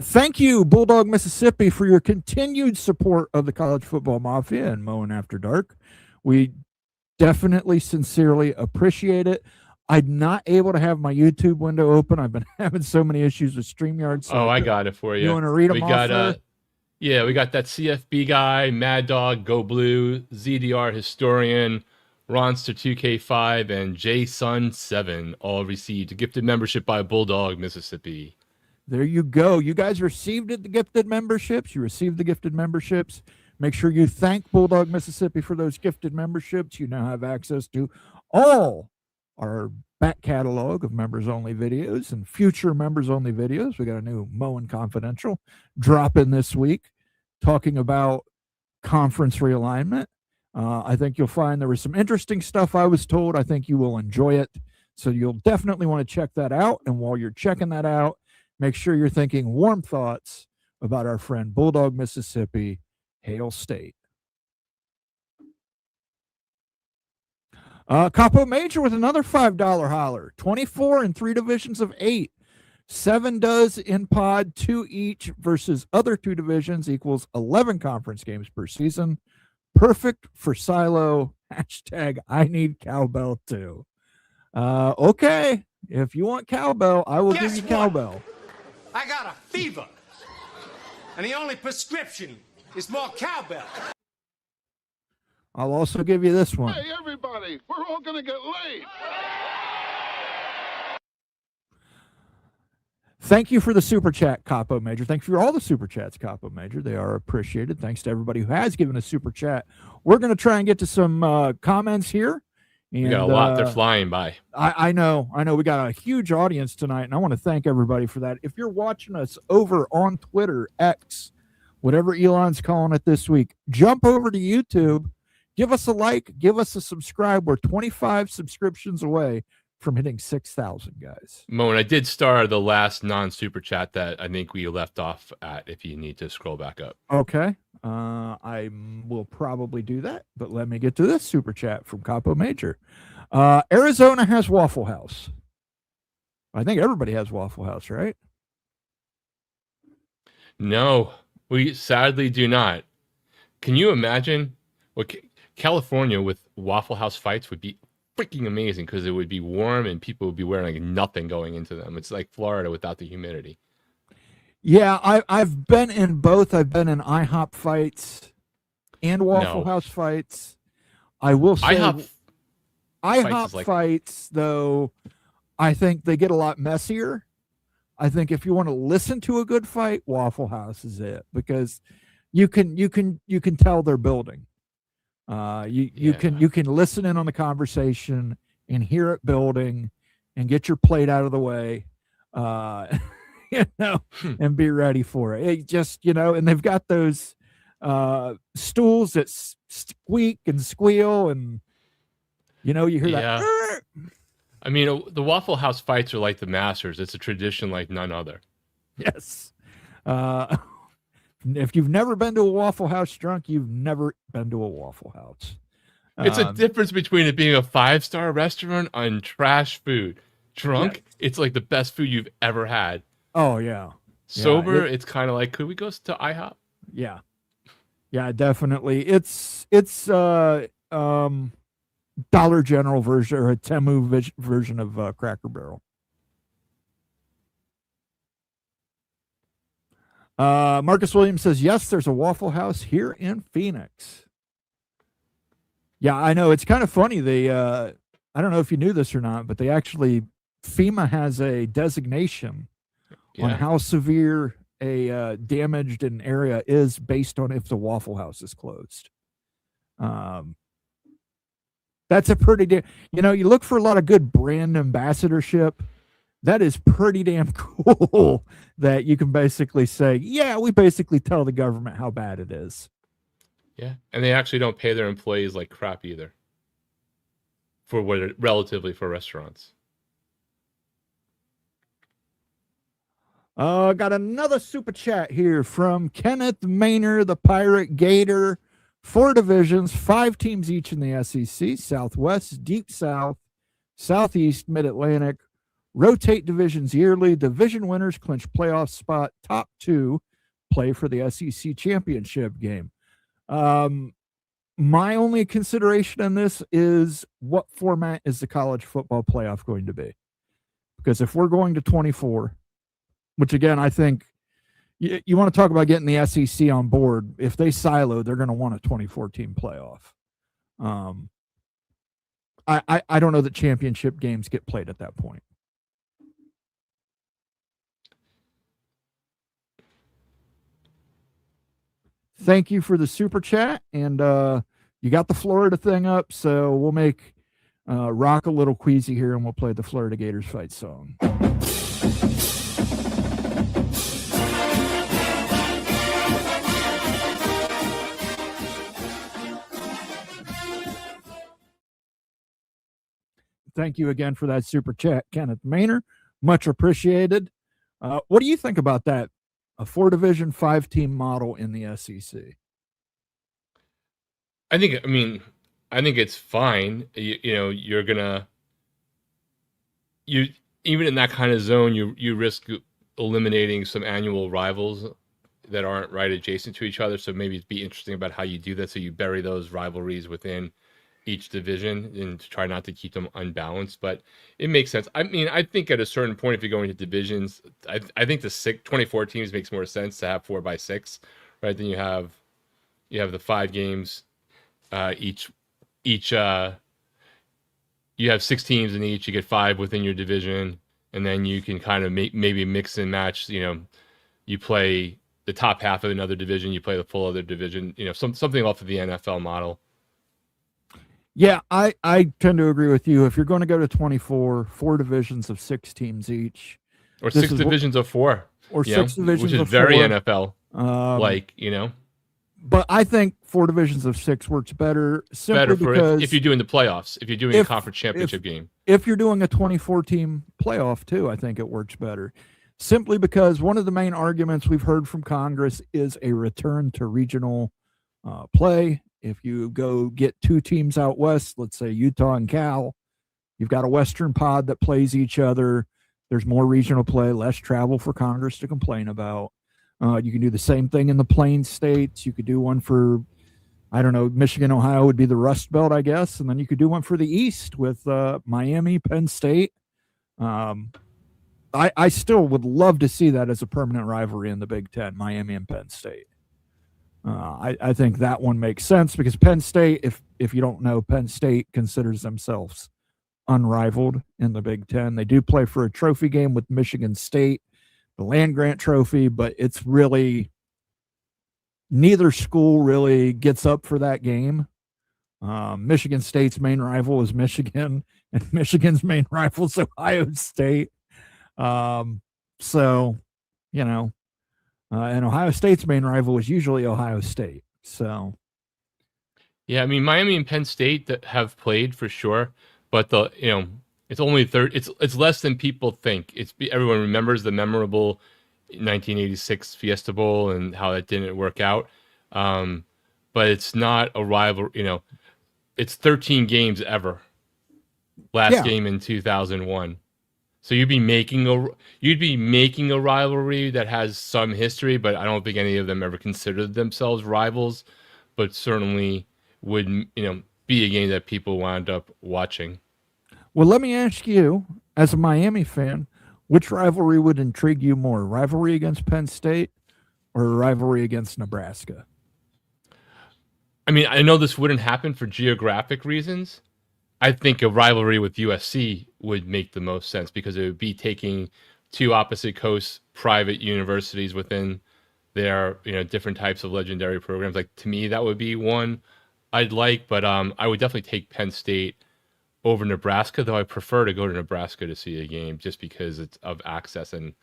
[SPEAKER 1] Thank you, Bulldog Mississippi, for your continued support of the college football mafia and Mowing After Dark. We definitely, sincerely appreciate it. I'm not able to have my YouTube window open. I've been having so many issues with StreamYard. So
[SPEAKER 2] I got it for you.
[SPEAKER 1] You want to read them off?
[SPEAKER 2] We got that CFB guy, Mad Dog, Go Blue, ZDR Historian, Ronster2K5, and JSun7 all received a gifted membership by Bulldog Mississippi.
[SPEAKER 1] There you go. You guys received the gifted memberships. You received the gifted memberships. Make sure you thank Bulldog Mississippi for those gifted memberships. You now have access to all our back catalog of members-only videos and future members-only videos. We got a new Moen Confidential drop in this week talking about conference realignment. I think you'll find there was some interesting stuff I was told. I think you will enjoy it. So you'll definitely want to check that out. And while you're checking that out, make sure you're thinking warm thoughts about our friend Bulldog Mississippi, Hail State. Capo Major with another $5 holler. 24 in 3 divisions of 8. 7 does in pod, 2 each versus other 2 divisions equals 11 conference games per season. Perfect for silo. Hashtag I need cowbell too. Okay. If you want cowbell, I will give you cowbell.
[SPEAKER 5] I got a fever. And the only prescription is more cowbell.
[SPEAKER 1] I'll also give you this one.
[SPEAKER 6] Hey, everybody, we're all going to get laid.
[SPEAKER 1] Thank you for the super chat, Capo Major. Thanks for all the super chats, Capo Major. They are appreciated. Thanks to everybody who has given a super chat. We're going to try and get to some comments here. And,
[SPEAKER 2] We got a lot. They're flying by.
[SPEAKER 1] I know. We got a huge audience tonight, and I want to thank everybody for that. If you're watching us over on Twitter, X, whatever Elon's calling it this week, jump over to YouTube. Give us a like. Give us a subscribe. We're 25 subscriptions away from hitting 6,000, guys.
[SPEAKER 2] Moen, I did star the last non-super chat that I think we left off at if you need to scroll back up.
[SPEAKER 1] Okay. I will probably do that, but let me get to this super chat from Capo Major. Arizona has Waffle House. I think everybody has Waffle House, right?
[SPEAKER 2] No, we sadly do not. Can you imagine what California with Waffle House fights would be freaking amazing, because it would be warm and people would be wearing like nothing going into them. It's like Florida without the humidity.
[SPEAKER 1] Yeah, I've been in both. I've been in IHOP fights and Waffle House fights. I will say IHOP fights, though, I think they get a lot messier. I think if you want to listen to a good fight, Waffle House is it, because you can tell they're building. You can listen in on the conversation and hear it building, and get your plate out of the way, and be ready for it. It just, and they've got those stools that squeak and squeal, and you hear that.
[SPEAKER 2] I mean, the Waffle House fights are like the Masters. It's a tradition like none other.
[SPEAKER 1] Yes. If you've never been to a Waffle House drunk, you've never been to a Waffle House.
[SPEAKER 2] It's a difference between it being a 5-star restaurant and trash food. Drunk, it's like the best food you've ever had.
[SPEAKER 1] Oh, yeah.
[SPEAKER 2] Sober, it's kind of like, could we go to IHOP?
[SPEAKER 1] Yeah. Yeah, definitely. It's Dollar General version, or a Temu version of Cracker Barrel. Marcus Williams says, yes, there's a Waffle House here in Phoenix. Yeah, I know. It's kind of funny. They, I don't know if you knew this or not, but FEMA has a designation on how severe a damaged an area is based on if the Waffle House is closed. That's a pretty, you look for a lot of good brand ambassadorship. That is pretty damn cool that you can basically say, yeah, we basically tell the government how bad it is.
[SPEAKER 2] Yeah. And they actually don't pay their employees like crap either. For relatively for restaurants.
[SPEAKER 1] Got another super chat here from Kenneth Maynard, the Pirate Gator. 4 divisions, 5 teams each in the SEC, Southwest, Deep South, Southeast, Mid-Atlantic. Rotate divisions yearly. Division winners clinch playoff spot. Top 2 play for the SEC championship game. My only consideration in this is, what format is the college football playoff going to be? Because if we're going to 24, which again, I think you want to talk about getting the SEC on board. If they silo, they're going to want a 24-team playoff. I don't know that championship games get played at that point. thank you for the super chat. And you got the Florida thing up, so we'll make Rock a little queasy here, and we'll play the Florida Gators fight song. Thank you again for that super chat, Kenneth Maynor. Much appreciated. What do you think about that? A 4-division, 5-team model in the SEC?
[SPEAKER 2] I think it's fine. You're gonna even in that kind of zone, you risk eliminating some annual rivals that aren't right adjacent to each other. So maybe it'd be interesting about how you do that. So you bury those rivalries within each division and try not to keep them unbalanced. But it makes sense. I mean, I think at a certain point, if you go into divisions, I think the 24 teams makes more sense to have 4x6, right? Then you have the 5 games. Each you have 6 teams in each. You get 5 within your division, and then you can kind of maybe mix and match. You play the top half of another division, you play the full other division. Something off of the NFL model.
[SPEAKER 1] Yeah, I tend to agree with you. If you're going to go to 24, 4 divisions of 6 teams each,
[SPEAKER 2] or 6 divisions of 4,
[SPEAKER 1] or 6 divisions,
[SPEAKER 2] which is
[SPEAKER 1] of
[SPEAKER 2] very
[SPEAKER 1] 4,
[SPEAKER 2] NFL.
[SPEAKER 1] But I think 4 divisions of 6 works better.
[SPEAKER 2] Better for
[SPEAKER 1] because
[SPEAKER 2] if you're doing the playoffs, if you're doing a conference championship game.
[SPEAKER 1] If you're doing a 24-team playoff too, I think it works better. Simply because one of the main arguments we've heard from Congress is a return to regional play. If you go get 2 teams out west, let's say Utah and Cal, you've got a Western pod that plays each other. There's more regional play, less travel for Congress to complain about. You can do the same thing in the Plain States. You could do one for, I don't know, Michigan, Ohio would be the Rust Belt, I guess. And then you could do one for the East with Miami, Penn State. I still would love to see that as a permanent rivalry in the Big Ten, Miami and Penn State. I think that one makes sense because Penn State, if you don't know, Penn State considers themselves unrivaled in the Big Ten. They do play for a trophy game with Michigan State, the land-grant trophy, but it's really neither school really gets up for that game. Michigan State's main rival is Michigan, and Michigan's main rival is Ohio State. And Ohio State's main rival is usually Ohio State. So,
[SPEAKER 2] yeah, I mean, Miami and Penn State that have played for sure, but it's only it's less than people think. Everyone remembers the memorable 1986 Fiesta Bowl and how that didn't work out. But it's not a rival. It's 13 games ever. Last game in 2001. So you'd be making a rivalry that has some history, but I don't think any of them ever considered themselves rivals, but certainly would be a game that people wound up watching.
[SPEAKER 1] Well, let me ask you, as a Miami fan, which rivalry would intrigue you more? Rivalry against Penn State or a rivalry against Nebraska?
[SPEAKER 2] I mean, I know this wouldn't happen for geographic reasons. I think a rivalry with USC would make the most sense because it would be taking 2 opposite coast private universities within their different types of legendary programs. Like, to me, that would be one I'd like, but I would definitely take Penn State over Nebraska, though I prefer to go to Nebraska to see a game just because it's of access and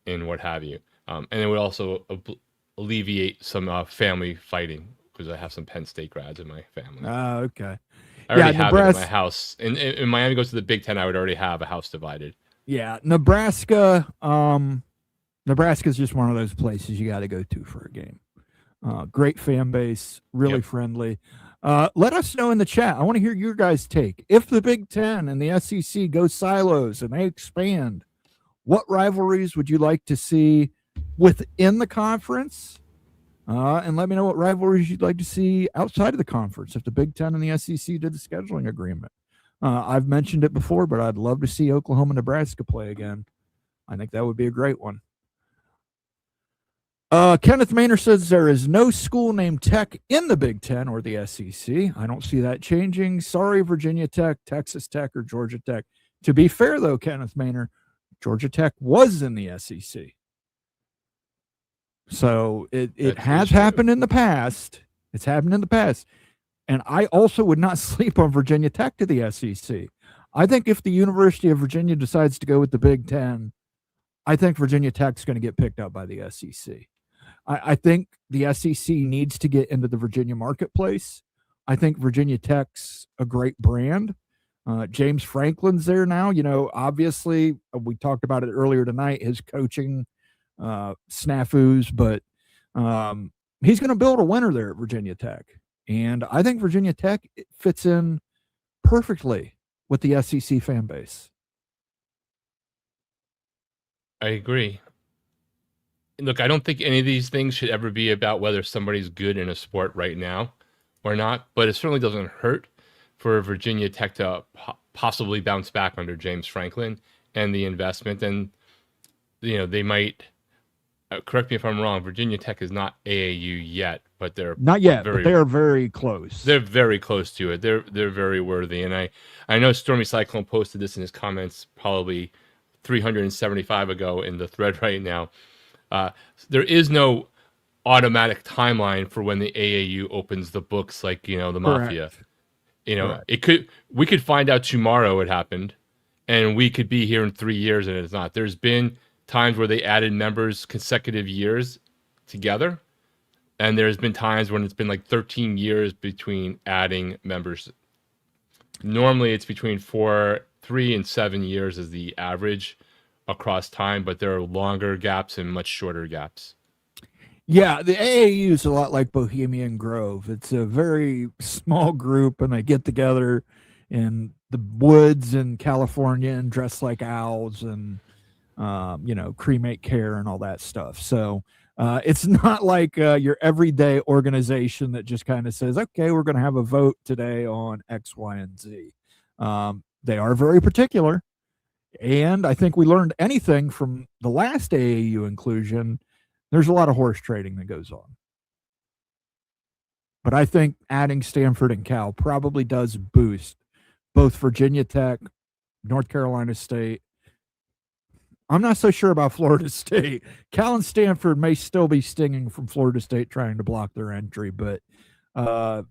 [SPEAKER 2] what have you. And it would also alleviate some family fighting because I have some Penn State grads in my family.
[SPEAKER 1] Okay.
[SPEAKER 2] I already have it in my house. In Miami goes to the Big Ten, I would already have a house divided.
[SPEAKER 1] Yeah, Nebraska. Nebraska's just one of those places you got to go to for a game. Great fan base, really friendly. Let us know in the chat. I want to hear your guys' take. If the Big Ten and the SEC go silos and they expand, what rivalries would you like to see within the conference? And let me know what rivalries you'd like to see outside of the conference if the Big Ten and the SEC did the scheduling agreement. I've mentioned it before, but I'd love to see Oklahoma, Nebraska play again. I think that would be a great one. Kenneth Maynor says there is no school named Tech in the Big Ten or the SEC. I don't see that changing. Sorry, Virginia Tech, Texas Tech, or Georgia Tech. To be fair, though, Kenneth Maynor, Georgia Tech was in the SEC. So it
[SPEAKER 2] That
[SPEAKER 1] has
[SPEAKER 2] is true.
[SPEAKER 1] happened in the past. It's happened in the past. And I also would not sleep on Virginia Tech to the SEC. I think if the University of Virginia decides to go with the Big Ten, I think Virginia Tech's going to get picked up by the SEC. I think the SEC needs to get into the Virginia marketplace. I think Virginia Tech's a great brand. James Franklin's there now. You know, obviously, we talked about it earlier tonight, his coaching snafus, but he's going to build a winner there at Virginia Tech. And I think Virginia Tech fits in perfectly with the SEC fan base.
[SPEAKER 2] I agree. Look, I don't think any of these things should ever be about whether somebody's good in a sport right now or not, but it certainly doesn't hurt for Virginia Tech to possibly bounce back under James Franklin and the investment. And, you know, they might, correct me if I'm wrong, Virginia Tech is not AAU yet, but they're
[SPEAKER 1] not yet, but they are very close.
[SPEAKER 2] They're very close to it. They're very worthy. And I know Stormy Cyclone posted this in his comments probably 375 ago in the thread right now. There is no automatic timeline for when the AAU opens the books, like, you know, the Mafia. You know, we could find out tomorrow it happened, and we could be here in 3 years and it's not. There's been times where they added members consecutive years together, and there's been times when it's been like 13 years between adding members. Normally it's between 3 and 7 years is the average across time, but there are longer gaps and much shorter gaps.
[SPEAKER 1] Yeah, the AAU is a lot like Bohemian Grove. It's a very small group, and they get together in the woods in California and dress like owls and, you know, cremate care and all that stuff. So it's not like your everyday organization that just kind of says, okay, we're going to have a vote today on X, Y, and Z. They are very particular. And I think we learned anything from the last AAU inclusion. There's a lot of horse trading that goes on. But I think adding Stanford and Cal probably does boost both Virginia Tech, North Carolina State. I'm not so sure about Florida State. Cal and Stanford may still be stinging from Florida State trying to block their entry, but I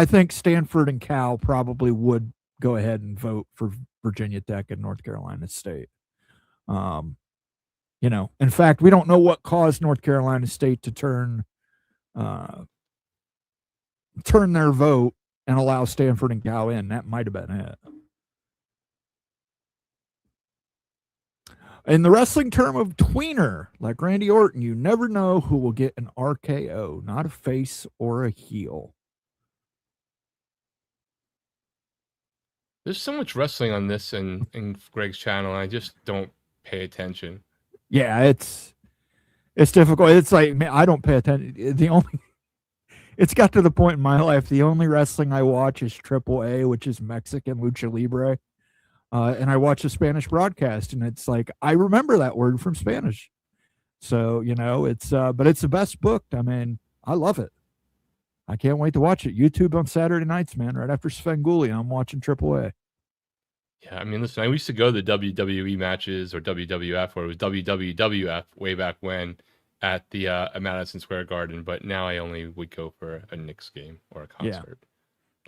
[SPEAKER 1] think Stanford and Cal probably would go ahead and vote for Virginia Tech and North Carolina State. You know, in fact, we don't know what caused North Carolina State to turn their vote and allow Stanford and Cal in. That might have been it. In the wrestling term of tweener, like Randy Orton, you never know who will get an RKO, not a face or a heel.
[SPEAKER 2] There's so much wrestling on this and in Greg's channel, and I just don't pay attention.
[SPEAKER 1] Yeah, it's difficult. It's like, man, I don't pay attention. It's got to the point in my life, the only wrestling I watch is AAA, which is Mexican Lucha Libre. And I watch a Spanish broadcast, and it's like, I remember that word from Spanish. So, you know, but it's the best booked. I mean, I love it. I can't wait to watch it. YouTube on Saturday nights, man. Right after Svengoolie, I'm watching AAA.
[SPEAKER 2] Yeah, I mean, listen, I used to go to the WWE matches or WWF, or it was WWF way back when at the at Madison Square Garden, but now I only would go for a Knicks game or a concert.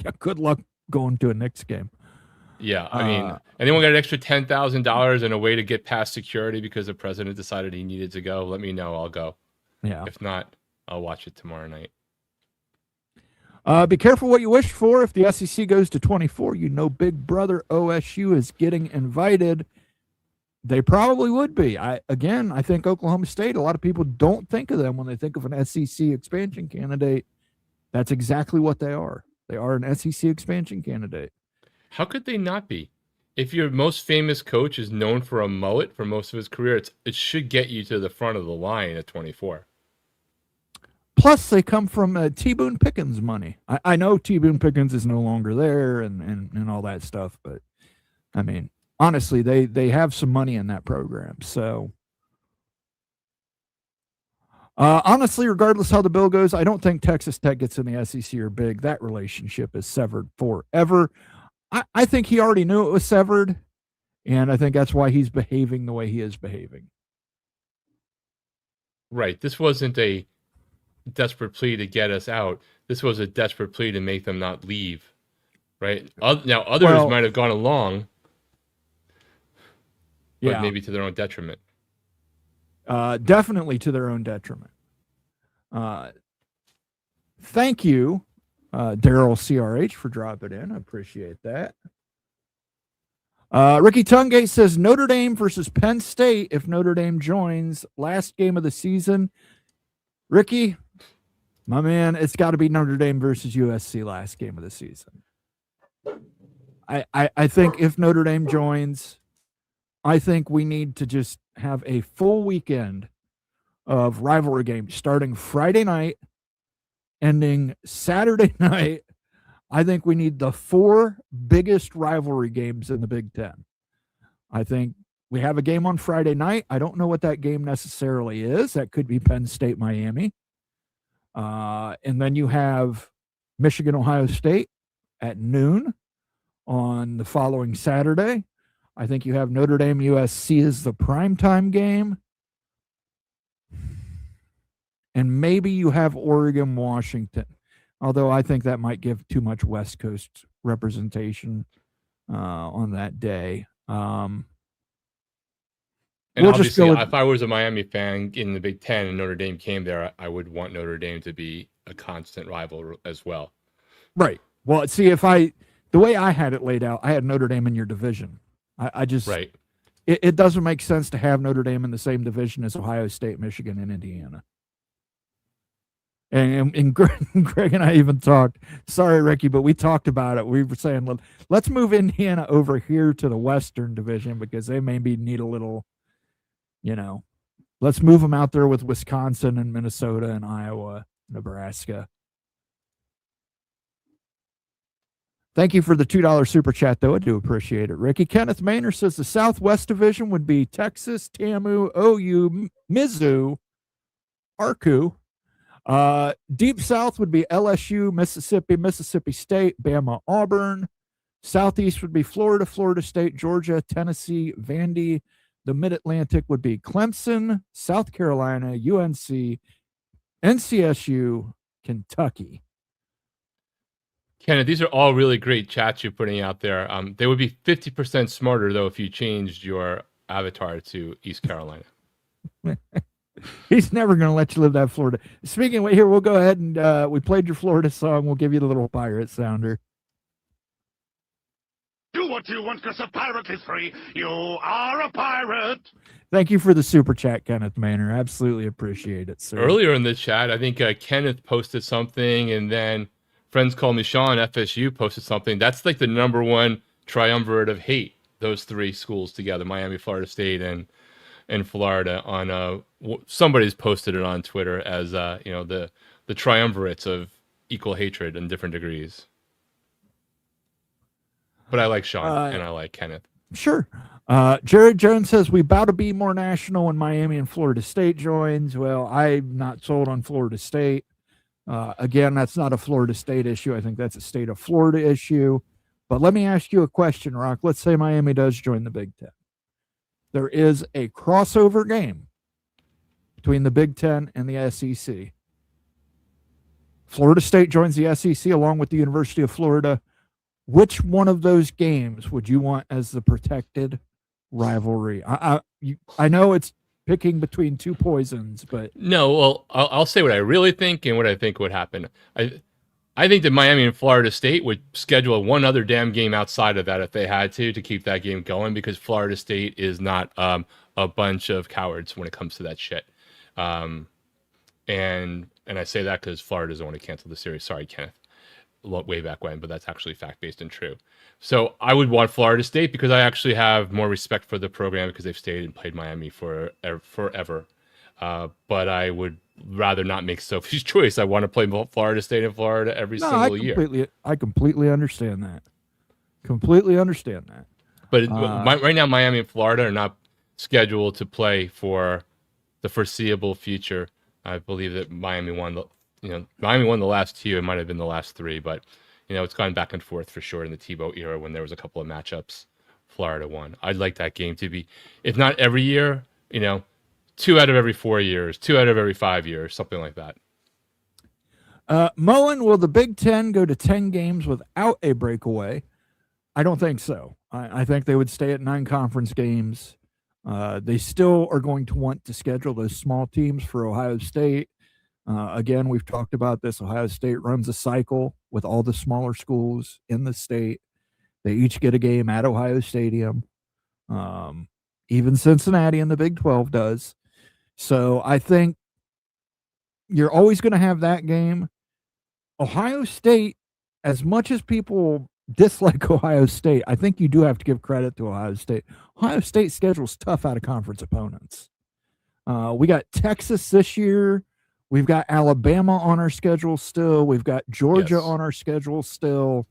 [SPEAKER 1] Yeah, good luck going to a Knicks game.
[SPEAKER 2] Yeah, I mean, anyone got an extra $10,000 and a way to get past security because the president decided he needed to go? Let me know. I'll go.
[SPEAKER 1] Yeah.
[SPEAKER 2] If not, I'll watch it tomorrow night.
[SPEAKER 1] Be careful what you wish for. If the SEC goes to 24, you know Big Brother OSU is getting invited. They probably would be. I think Oklahoma State, a lot of people don't think of them when they think of an SEC expansion candidate. That's exactly what they are. They are an SEC expansion candidate.
[SPEAKER 2] How could they not be? If your most famous coach is known for a mullet for most of his career, it should get you to the front of the line at 24.
[SPEAKER 1] Plus, they come from T. Boone Pickens money. I know T. Boone Pickens is no longer there and all that stuff, but I mean, honestly, they have some money in that program. So, honestly, regardless how the bill goes, I don't think Texas Tech gets in the SEC or big. That relationship is severed forever. I think he already knew it was severed, and I think that's why he's behaving the way he is behaving.
[SPEAKER 2] Right. This wasn't a desperate plea to get us out. This was a desperate plea to make them not leave. Right. Now, others
[SPEAKER 1] Well,
[SPEAKER 2] might have gone along, but
[SPEAKER 1] yeah,
[SPEAKER 2] maybe to their own detriment.
[SPEAKER 1] definitely to their own detriment. Thank you, Daryl CRH, for dropping in. I appreciate that. Ricky Tungate says Notre Dame versus Penn State if Notre Dame joins. Last game of the season. Ricky, my man, it's got to be Notre Dame versus USC last game of the season. I think if Notre Dame joins, I think we need to just have a full weekend of rivalry games starting Friday night, ending Saturday night. I think we need the 4 biggest rivalry games in the Big Ten. I think we have a game on Friday night. I don't know what that game necessarily is. That could be Penn State, Miami. And then you have Michigan, Ohio State at noon on the following Saturday. I think you have Notre Dame, USC as the primetime game. And maybe you have Oregon, Washington. Although I think that might give too much West Coast representation on that day.
[SPEAKER 2] And
[SPEAKER 1] we'll
[SPEAKER 2] obviously,
[SPEAKER 1] just go with,
[SPEAKER 2] if I was a Miami fan in the Big Ten and Notre Dame came there, I would want Notre Dame to be a constant rival as well.
[SPEAKER 1] right. Well, see, the way I had it laid out, I had Notre Dame in your division. I just,
[SPEAKER 2] Right.
[SPEAKER 1] It doesn't make sense to have Notre Dame in the same division as Ohio State, Michigan, and Indiana. And Greg and I even talked. Sorry, Ricky, but we talked about it. We were saying, let's move Indiana over here to the Western Division because they maybe need a little, let's move them out there with Wisconsin and Minnesota and Iowa, Nebraska. Thank you for the $2 super chat, though. I do appreciate it, Ricky. Kenneth Maynard says the Southwest Division would be Texas, TAMU, OU, Mizzou, ARCU. Deep South would be LSU, Mississippi, Mississippi State, Bama, Auburn. Southeast would be Florida, Florida State, Georgia, Tennessee, Vandy. The Mid-Atlantic would be Clemson, South Carolina, UNC, NCSU, Kentucky.
[SPEAKER 2] Kenneth, these are all really great chats you're putting out there. They would be 50% smarter, though, if you changed your avatar to East Carolina.
[SPEAKER 1] He's never going to let you live that Florida. Speaking of here, we'll go ahead and we played your Florida song. We'll give you the little pirate sounder.
[SPEAKER 6] Do what you want because a pirate is free. You are a pirate.
[SPEAKER 1] Thank you for the super chat, Kenneth Manor. Absolutely appreciate it, sir.
[SPEAKER 2] Earlier in the chat, I think Kenneth posted something, and then Friends Call Me Sean, FSU, posted something. That's like the number one triumvirate of hate, those 3 schools together, Miami, Florida State, and Florida. On somebody's posted it on Twitter as the triumvirates of equal hatred in different degrees. But I like Sean and I like Kenneth.
[SPEAKER 1] Sure. Jared Jones says we bout to be more national when Miami and Florida State joins. Well, I'm not sold on Florida State. Again, that's not a Florida State issue. I think that's a state of Florida issue. But let me ask you a question, Rock. Let's say Miami does join the Big Ten. There is a crossover game between the Big Ten and the SEC. Florida State joins the SEC along with the University of Florida. Which one of those games would you want as the protected rivalry? I know it's picking between 2 poisons, but
[SPEAKER 2] no. Well, I'll say what I really think and what I think would happen. I think that Miami and Florida State would schedule one other damn game outside of that if they had to keep that game going, because Florida State is not a bunch of cowards when it comes to that shit. And I say that because Florida doesn't want to cancel the series. Sorry, Kenneth. Way back when, but that's actually fact-based and true. So I would want Florida State because I actually have more respect for the program because they've stayed and played Miami for forever. But I would rather not make Sophie's choice. I want to play Florida State and Florida every single year.
[SPEAKER 1] I completely understand that. Completely understand that.
[SPEAKER 2] But right now, Miami and Florida are not scheduled to play for the foreseeable future. I believe that Miami won the last 2. It might have been the last 3, but it's gone back and forth for sure in the Tebow era when there was a couple of matchups. Florida won. I'd like that game to be, if not every year, 2 out of every 4 years, 2 out of every 5 years, something like that.
[SPEAKER 1] Moen, will the Big Ten go to 10 games without a breakaway? I don't think so. I think they would stay at 9 conference games. They still are going to want to schedule those small teams for Ohio State. Again, we've talked about this. Ohio State runs a cycle with all the smaller schools in the state. They each get a game at Ohio Stadium. Even Cincinnati in the Big 12 does. So I think you're always going to have that game. Ohio State, as much as people dislike Ohio State, I think you do have to give credit to Ohio State. Ohio State schedule's tough out of conference opponents. We got Texas this year. We've got Alabama on our schedule still. We've got Georgia on our schedule still.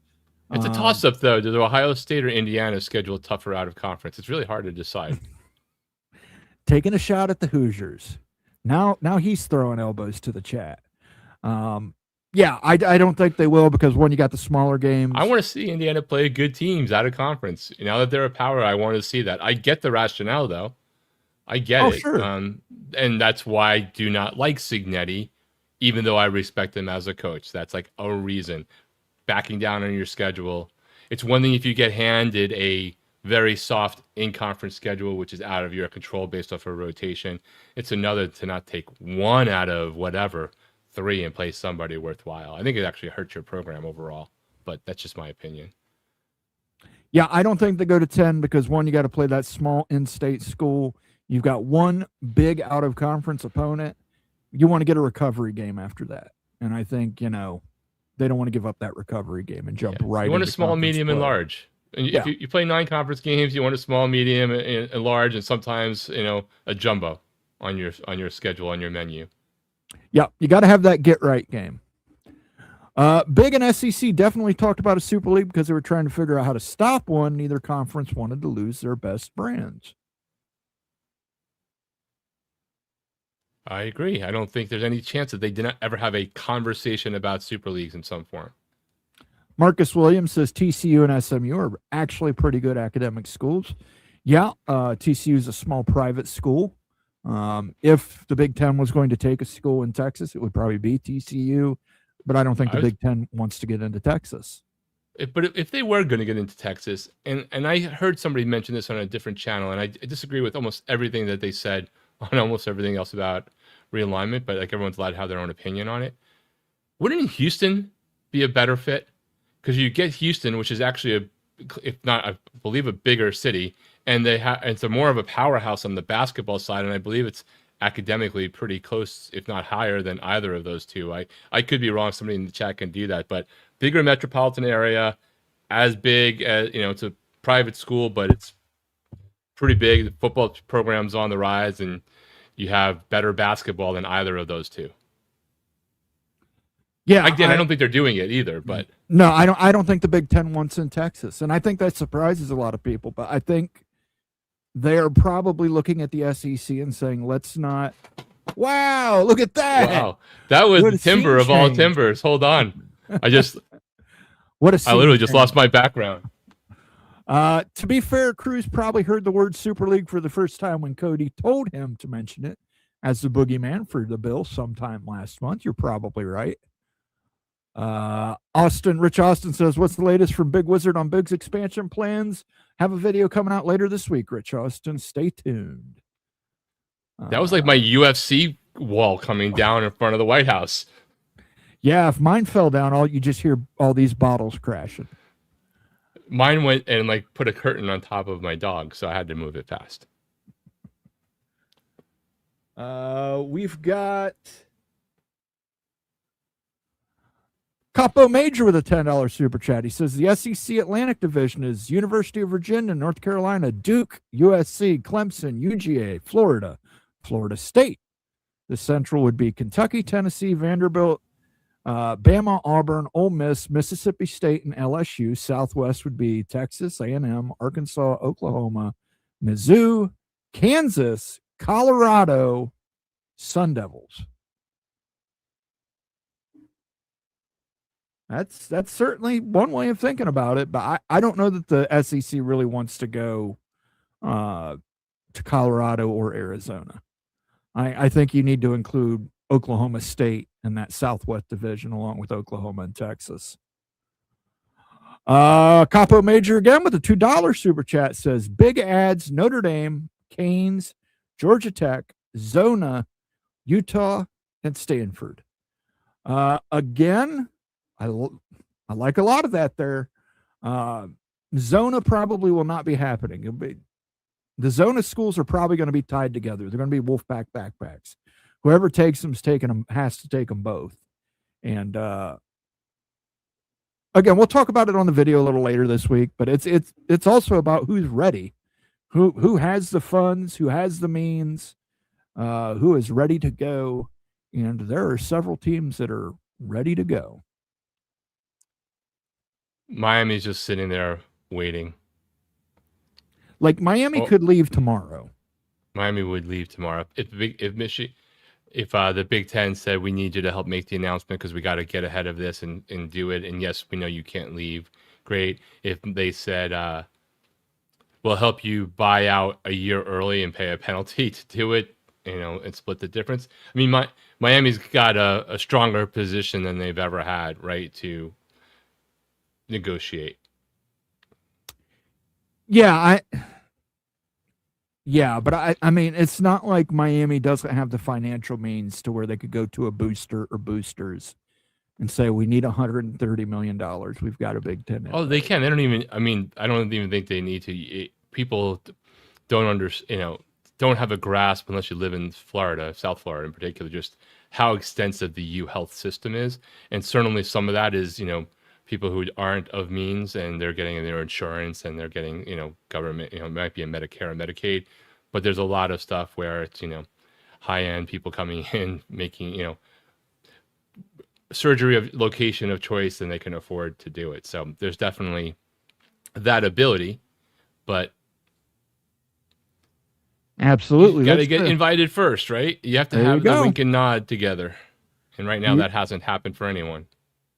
[SPEAKER 2] It's a toss-up, though. Does Ohio State or Indiana schedule tougher out of conference? It's really hard to decide.
[SPEAKER 1] Taking a shot at the Hoosiers. Now he's throwing elbows to the chat. Yeah, I don't think they will because, one, you got the smaller games.
[SPEAKER 2] I want to see Indiana play good teams out of conference. Now that they're a power, I want to see that. I get the rationale, though. I get it.
[SPEAKER 1] Sure.
[SPEAKER 2] And that's why I do not like Signetti, even though I respect him as a coach. That's like a reason. Backing down on your schedule. It's one thing if you get handed a very soft in-conference schedule, which is out of your control based off of rotation. It's another to not take 1 out of whatever 3 and play somebody worthwhile. I think it actually hurts your program overall, but that's just my opinion.
[SPEAKER 1] Yeah, I don't think they go to 10 because, one, you got to play that small in-state school. You've got one big out-of-conference opponent. You want to get a recovery game after that. And I think, they don't want to give up that recovery game and jump right into
[SPEAKER 2] You want a small, medium, and
[SPEAKER 1] play.
[SPEAKER 2] large. And if you play 9 conference games, you want a small, medium, and large, and sometimes, a jumbo on your schedule, on your menu.
[SPEAKER 1] Yeah, you got to have that get-right game. Big and SEC definitely talked about a Super League because they were trying to figure out how to stop one. Neither conference wanted to lose their best brands.
[SPEAKER 2] I agree. I don't think there's any chance that they did not ever have a conversation about Super Leagues in some form.
[SPEAKER 1] Marcus Williams says TCU and SMU are actually pretty good academic schools. Yeah, TCU is a small private school. If the Big Ten was going to take a school in Texas, it would probably be TCU, but I don't think the Big Ten wants to get into Texas.
[SPEAKER 2] But if they were going to get into Texas, and I heard somebody mention this on a different channel, and I disagree with almost everything that they said on almost everything else about realignment, but like everyone's allowed to have their own opinion on it. Wouldn't Houston be a better fit? Because you get Houston, which is actually if not, I believe, a bigger city, and it's more of a powerhouse on the basketball side, and I believe it's academically pretty close, if not higher than either of those two. I could be wrong. Somebody in the chat can do that, but bigger metropolitan area, as big as, it's a private school, but it's pretty big. The football program's on the rise, and you have better basketball than either of those two.
[SPEAKER 1] Yeah,
[SPEAKER 2] again, I don't think they're doing it either, but
[SPEAKER 1] no, I don't think the Big Ten wants in Texas, and I think that surprises a lot of people. But I think they're probably looking at the SEC and saying, "Let's not." Wow, look at that!
[SPEAKER 2] Wow, that was the timber of all timbers. Hold on, I literally just lost my background.
[SPEAKER 1] To be fair, Cruz probably heard the word Super League for the first time when Cody told him to mention it as the boogeyman for the Bills sometime last month. You're probably right. Rich Austin says, what's the latest from Big Wizard on Big's expansion plans? Have a video coming out later this week, Rich Austin. Stay tuned.
[SPEAKER 2] That was like my UFC wall coming down in front of the White House.
[SPEAKER 1] Yeah, if mine fell down, you just hear all these bottles crashing.
[SPEAKER 2] Mine went and put a curtain on top of my dog, so I had to move it fast.
[SPEAKER 1] We've got Capo Major with a $10 super chat. He says the SEC Atlantic Division is University of Virginia, North Carolina, Duke, USC, Clemson, UGA, Florida, Florida State. The Central would be Kentucky, Tennessee, Vanderbilt, Bama, Auburn, Ole Miss, Mississippi State, and LSU. Southwest would be Texas, A&M, Arkansas, Oklahoma, Mizzou, Kansas, Colorado, Sun Devils. That's certainly one way of thinking about it, but I don't know that the SEC really wants to go to Colorado or Arizona. I think you need to include Oklahoma State in that Southwest division along with Oklahoma and Texas. Capo Major again with a $2 super chat says big ads, Notre Dame, Canes, Georgia Tech, Zona, Utah, and Stanford. Again, I like a lot of that there. Zona probably will not be happening. The Zona schools are probably going to be tied together. They're going to be Wolfpack backpacks. Whoever takes them has to take them both. And again, we'll talk about it on the video a little later this week, but it's also about who's ready, who has the funds, who has the means, who is ready to go. And there are several teams that are ready to go.
[SPEAKER 2] Miami's just sitting there waiting.
[SPEAKER 1] Like Miami could leave tomorrow.
[SPEAKER 2] Miami would leave tomorrow. If the Big Ten said we need you to help make the announcement because we got to get ahead of this and do it, and yes, we know you can't leave. Great. If they said we'll help you buy out a year early and pay a penalty to do it, and split the difference. I mean, Miami's got a stronger position than they've ever had, right, to negotiate.
[SPEAKER 1] Yeah, but I mean, it's not like Miami doesn't have the financial means to where they could go to a booster or boosters and say, we need $130 million. We've got a Big Ten.
[SPEAKER 2] Oh, they can. They don't even, I mean, I don't even think they need to. People don't have a grasp unless you live in Florida, South Florida in particular, just how extensive the U health system is. And certainly some of that is, people who aren't of means and they're getting their insurance and they're getting, government, it might be a Medicare and Medicaid, but there's a lot of stuff where it's, high-end people coming in, making, surgery of location of choice and they can afford to do it. So there's definitely that ability, but
[SPEAKER 1] absolutely.
[SPEAKER 2] You got to get invited first, right? You have to have the wink and nod together. And right now that hasn't happened for anyone.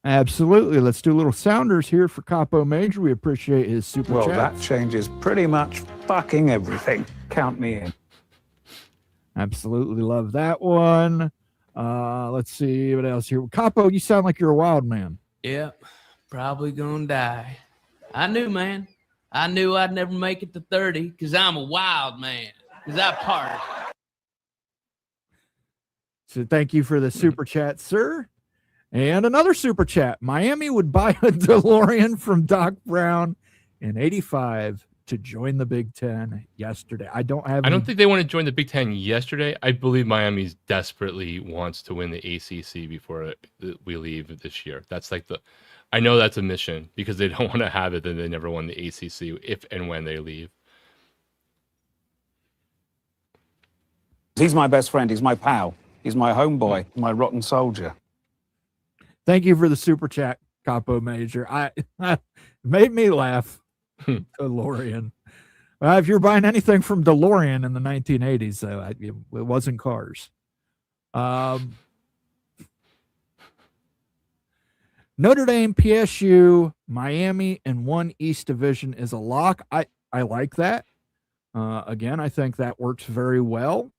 [SPEAKER 1] Absolutely. Let's do a little sounders here for Capo Major. We appreciate his super chat.
[SPEAKER 7] Well, that changes pretty much fucking everything. Count me in.
[SPEAKER 1] Absolutely love that one. Let's see what else here. Capo, you sound like you're a wild man.
[SPEAKER 8] Yep. Probably gonna die. I knew, man. I knew I'd never make it to 30 because I'm a wild man. Because I party.
[SPEAKER 1] So thank you for the super chat, sir. And another super chat. Miami would buy a DeLorean from Doc Brown in 85 to join the Big Ten yesterday. I don't think
[SPEAKER 2] they want to join the Big Ten yesterday. I believe Miami's desperately wants to win the ACC before we leave this year. That's like I know that's a mission because they don't want to have it that they never won the ACC if and when they leave.
[SPEAKER 7] He's my best friend. He's my pal. He's my homeboy, my rotten soldier.
[SPEAKER 1] Thank you for the super chat, Capo Major. I made me laugh. DeLorean. If you're buying anything from DeLorean in the 1980s, though, it wasn't cars. Notre Dame, PSU, Miami, and one East Division is a lock. I like that. Again, I think that works very well.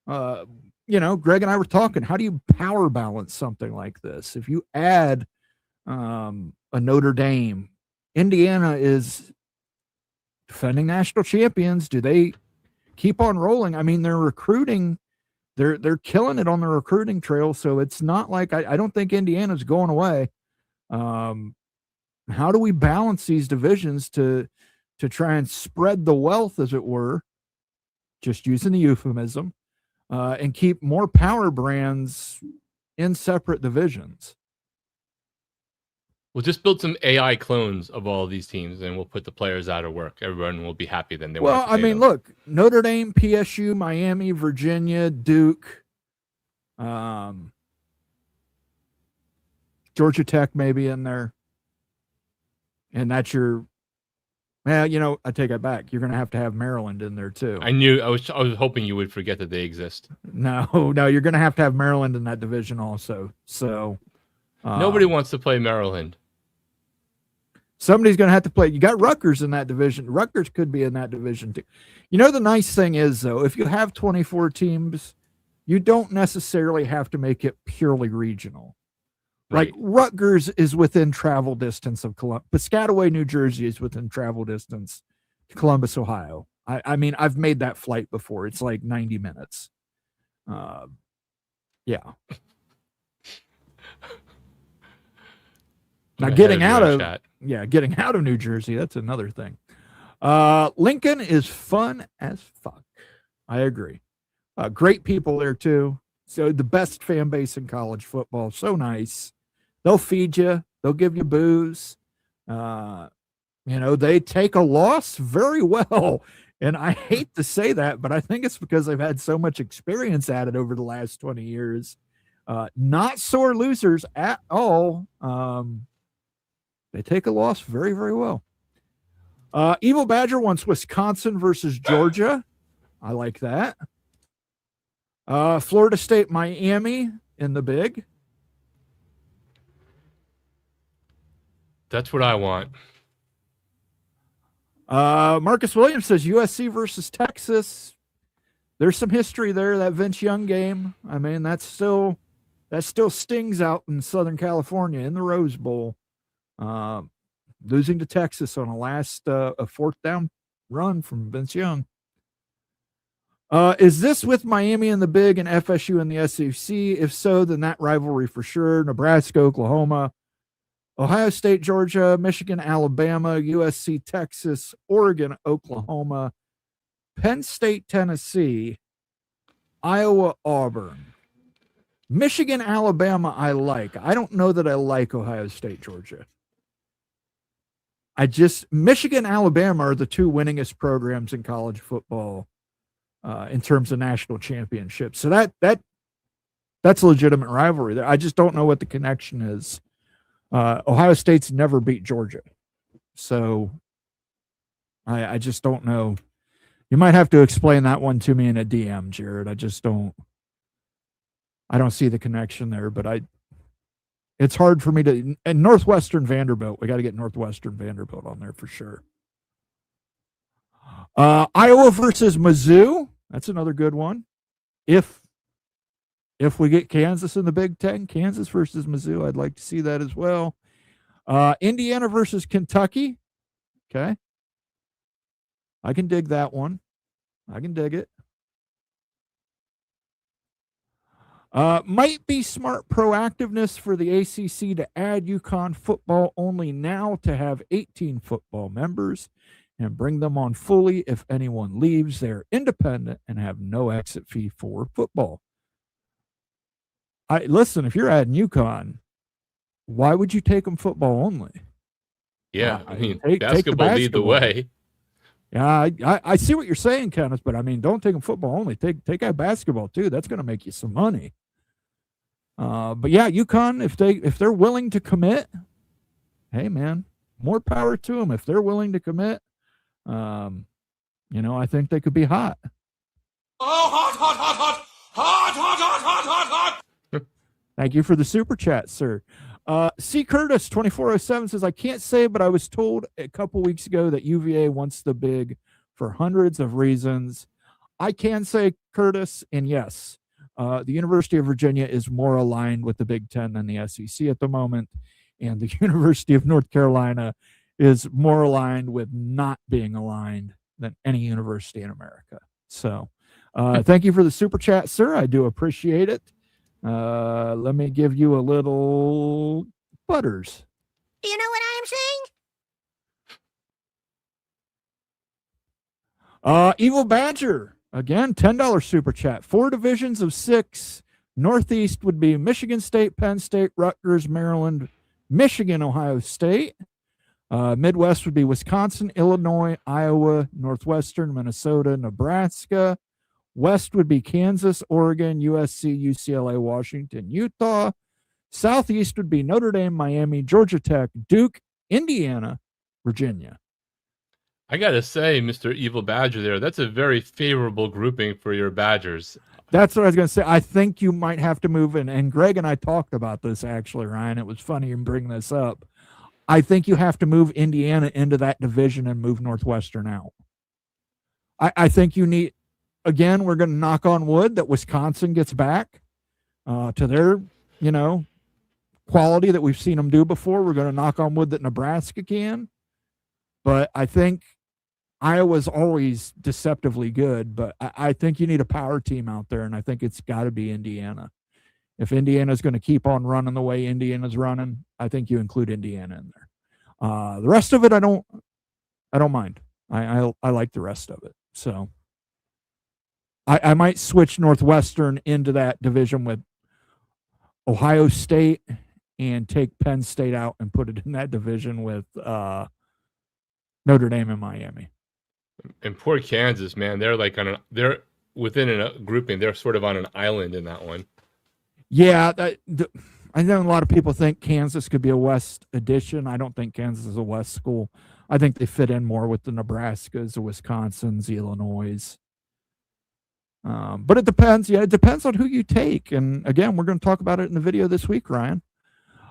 [SPEAKER 1] Greg and I were talking, how do you power balance something like this? If you add a Notre Dame, Indiana is defending national champions. Do they keep on rolling? I mean, they're recruiting. They're killing it on the recruiting trail. So it's not like I don't think Indiana's going away. How do we balance these divisions to try and spread the wealth, as it were, just using the euphemism, and keep more power brands in separate divisions?
[SPEAKER 2] We'll just build some AI clones of all of these teams, and we'll put the players out of work. Everyone will be happy then.
[SPEAKER 1] Look, Notre Dame, PSU, Miami, Virginia, Duke, Georgia Tech maybe in there, and that's your. Well, I take it back. You're going to have Maryland in there too.
[SPEAKER 2] I was hoping you would forget that they exist.
[SPEAKER 1] No, you're going to have Maryland in that division also. So
[SPEAKER 2] nobody wants to play Maryland.
[SPEAKER 1] Somebody's going to have to play. You got Rutgers in that division. Rutgers could be in that division too. The nice thing is, though, if you have 24 teams, you don't necessarily have to make it purely regional. Like
[SPEAKER 2] Right.
[SPEAKER 1] Rutgers is within travel distance of Columbus. Piscataway, New Jersey is within travel distance to Columbus, Ohio. I mean, I've made that flight before. It's like 90 minutes. Yeah. Now
[SPEAKER 2] I'm
[SPEAKER 1] getting
[SPEAKER 2] ahead
[SPEAKER 1] out
[SPEAKER 2] you
[SPEAKER 1] of
[SPEAKER 2] on chat.
[SPEAKER 1] getting out of New Jersey, that's another thing. Lincoln is fun as fuck. I agree. Great people there too. So the best fan base in college football. So nice. They'll feed you. They'll give you booze. They take a loss very well. And I hate to say that, but I think it's because they've had so much experience at it over the last 20 years. Not sore losers at all. They take a loss very, very well. Evil Badger wants Wisconsin versus Georgia. I like that. Florida State, Miami in the big.
[SPEAKER 2] That's what I want.
[SPEAKER 1] Marcus Williams says USC versus Texas. There's some history there, that Vince Young game. I mean, that still stings out in Southern California in the Rose Bowl. Losing to Texas on a fourth down run from Vince Young. Is this with Miami in the big and FSU in the SEC? If so, then that rivalry for sure. Nebraska, Oklahoma, Ohio State, Georgia, Michigan, Alabama, USC, Texas, Oregon, Oklahoma, Penn State, Tennessee, Iowa, Auburn. Michigan, Alabama, I like. I don't know that I like Ohio State, Georgia. Michigan, Alabama are the two winningest programs in college football in terms of national championships. So that's a legitimate rivalry there. I just don't know what the connection is. Ohio State's never beat Georgia. So I just don't know. You might have to explain that one to me in a DM, Jared. I don't see the connection there, but it's hard for me to, and Northwestern Vanderbilt, we got to get Northwestern Vanderbilt on there for sure. Iowa versus Mizzou. That's another good one. If we get Kansas in the Big Ten, Kansas versus Mizzou, I'd like to see that as well. Indiana versus Kentucky. Okay. I can dig that one. I can dig it. Might be smart proactiveness for the ACC to add UConn football only now to have 18 football members and bring them on fully. If anyone leaves, they're independent and have no exit fee for football. Listen, if you're adding UConn, why would you take them football only?
[SPEAKER 2] Yeah, I mean,
[SPEAKER 1] take
[SPEAKER 2] basketball lead the way.
[SPEAKER 1] Yeah, I see what you're saying, Kenneth, but I mean, don't take them football only. Take out basketball too. That's going to make you some money. But yeah, UConn, if they're willing to commit, hey man, more power to them. If they're willing to commit, I think they could be hot.
[SPEAKER 4] Oh, hot.
[SPEAKER 1] Thank you for the super chat, sir. C. Curtis 2407 says, I can't say, but I was told a couple weeks ago that UVA wants the big for hundreds of reasons. I can say, Curtis, and yes, the University of Virginia is more aligned with the Big Ten than the SEC at the moment, and the University of North Carolina is more aligned with not being aligned than any university in America. So thank you for the super chat, sir. I do appreciate it. Let me give you a little butters.
[SPEAKER 9] You know what I'm saying?
[SPEAKER 1] Evil Badger, again, $10 super chat. 4 divisions of 6. Northeast would be Michigan State, Penn State, Rutgers, Maryland, Michigan, Ohio State. Midwest would be Wisconsin, Illinois, Iowa, Northwestern, Minnesota, Nebraska. West would be Kansas, Oregon, USC, UCLA, Washington, Utah. Southeast would be Notre Dame, Miami, Georgia Tech, Duke, Indiana, Virginia.
[SPEAKER 2] I got to say, Mr. Evil Badger there, that's a very favorable grouping for your Badgers.
[SPEAKER 1] That's what I was going to say. I think you might have to move in. And Greg and I talked about this, actually, Ryan. It was funny you bring this up. I think you have to move Indiana into that division and move Northwestern out. I think you need... again, we're going to knock on wood that Wisconsin gets back to their, quality that we've seen them do before. We're going to knock on wood that Nebraska can. But I think Iowa's always deceptively good, but I think you need a power team out there, and I think it's got to be Indiana. If Indiana's going to keep on running the way Indiana's running, I think you include Indiana in there. The rest of it, I don't mind. I like the rest of it. So I might switch Northwestern into that division with Ohio State and take Penn State out and put it in that division with Notre Dame and Miami. And
[SPEAKER 2] poor Kansas, man. They're like they're within a grouping. They're sort of on an island in that one.
[SPEAKER 1] Yeah, I know a lot of people think Kansas could be a West addition. I don't think Kansas is a West school. I think they fit in more with the Nebraskas, the Wisconsins, the Illinois. But it depends. Yeah, it depends on who you take. And again, we're going to talk about it in the video this week, Ryan.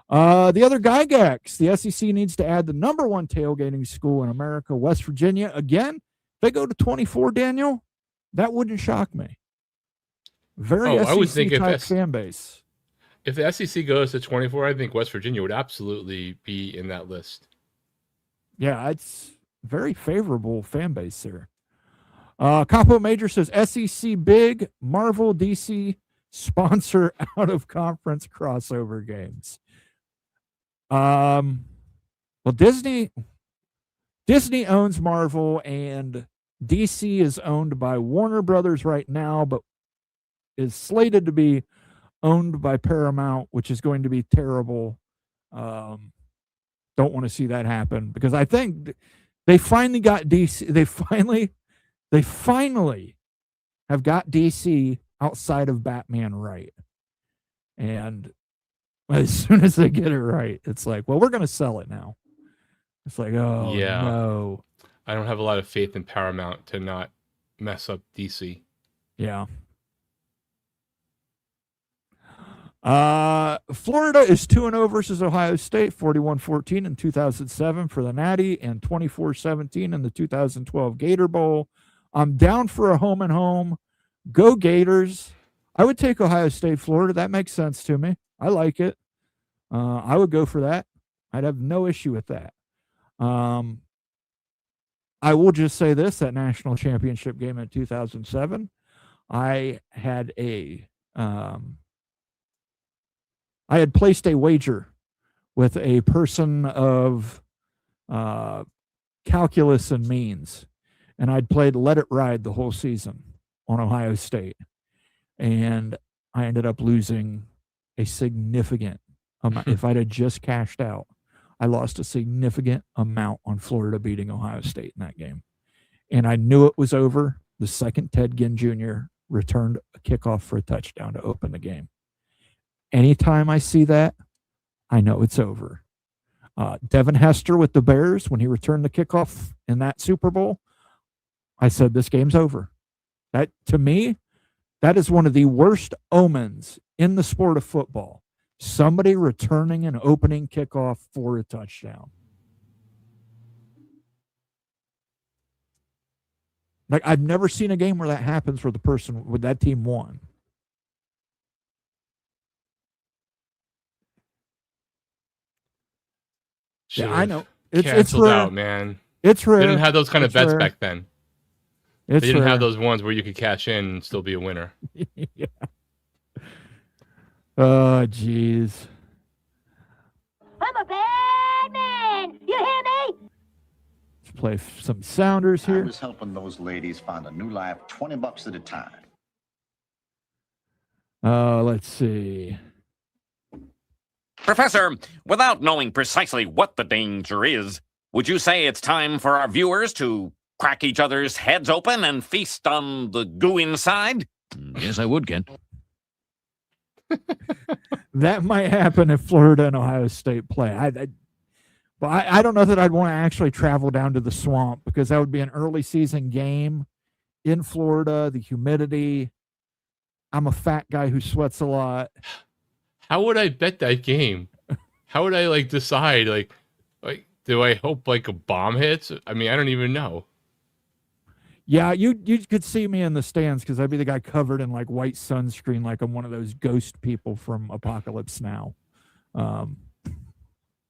[SPEAKER 1] The other Gygax, the SEC needs to add the number one tailgating school in America, West Virginia. Again, if they go to 24, Daniel, that wouldn't shock me. Very SEC
[SPEAKER 2] I would think
[SPEAKER 1] type fan base.
[SPEAKER 2] If the SEC goes to 24, I think West Virginia would absolutely be in that list.
[SPEAKER 1] Yeah, it's very favorable fan base there. Capo Major says SEC big, Marvel DC sponsor out of conference crossover games. Well, Disney owns Marvel, and DC is owned by Warner Brothers right now, but is slated to be owned by Paramount, which is going to be terrible. Don't want to see that happen, because I think they finally got DC. They finally have got DC outside of Batman right. And as soon as they get it right, it's like, well, we're going to sell it now. It's like, oh,
[SPEAKER 2] yeah.
[SPEAKER 1] No.
[SPEAKER 2] I don't have a lot of faith in Paramount to not mess up DC.
[SPEAKER 1] Yeah. Florida is 2-0 versus Ohio State, 41-14 in 2007 for the Natty, and 24-17 in the 2012 Gator Bowl. I'm down for a home and home. Go Gators. I would take Ohio State, Florida. That makes sense to me. I like it. I would go for that. I'd have no issue with that. I will just say this, that national championship game in 2007, I had placed a wager with a person of calculus and means, and I'd played Let It Ride the whole season on Ohio State, and I ended up losing a significant amount. If I'd have just cashed out, I lost a significant amount on Florida beating Ohio State in that game, and I knew it was over the second Ted Ginn Jr. returned a kickoff for a touchdown to open the game. Anytime I see that, I know it's over. Devin Hester with the Bears, when he returned the kickoff in that Super Bowl, I said, this game's over. That, to me, that is one of the worst omens in the sport of football. Somebody returning an opening kickoff for a touchdown. Like, I've never seen a game where that happens where the person with that team won. Yeah, I know.
[SPEAKER 2] It's
[SPEAKER 1] rare.
[SPEAKER 2] Out, man.
[SPEAKER 1] It's rare.
[SPEAKER 2] They didn't have those kind of bets
[SPEAKER 1] rare.
[SPEAKER 2] back then.
[SPEAKER 1] They
[SPEAKER 2] didn't have those ones where you could cash in and still be a winner.
[SPEAKER 1] Yeah. Oh, jeez.
[SPEAKER 9] I'm a bad man. You hear me?
[SPEAKER 1] Let's play some Sounders here.
[SPEAKER 10] I was helping those ladies find a new life, $20 at a time.
[SPEAKER 1] Let's see.
[SPEAKER 11] Professor, without knowing precisely what the danger is, would you say it's time for our viewers to crack each other's heads open and feast on the goo inside?
[SPEAKER 12] Yes, I would, Ken.
[SPEAKER 1] That might happen if Florida and Ohio State play. But I don't know that I'd want to actually travel down to the swamp, because that would be an early season game in Florida, the humidity. I'm a fat guy who sweats a lot.
[SPEAKER 2] How would I bet that game? How would I decide? Like, do I hope a bomb hits? I mean, I don't even know.
[SPEAKER 1] Yeah, you could see me in the stands because I'd be the guy covered in like white sunscreen, like I'm one of those ghost people from Apocalypse Now.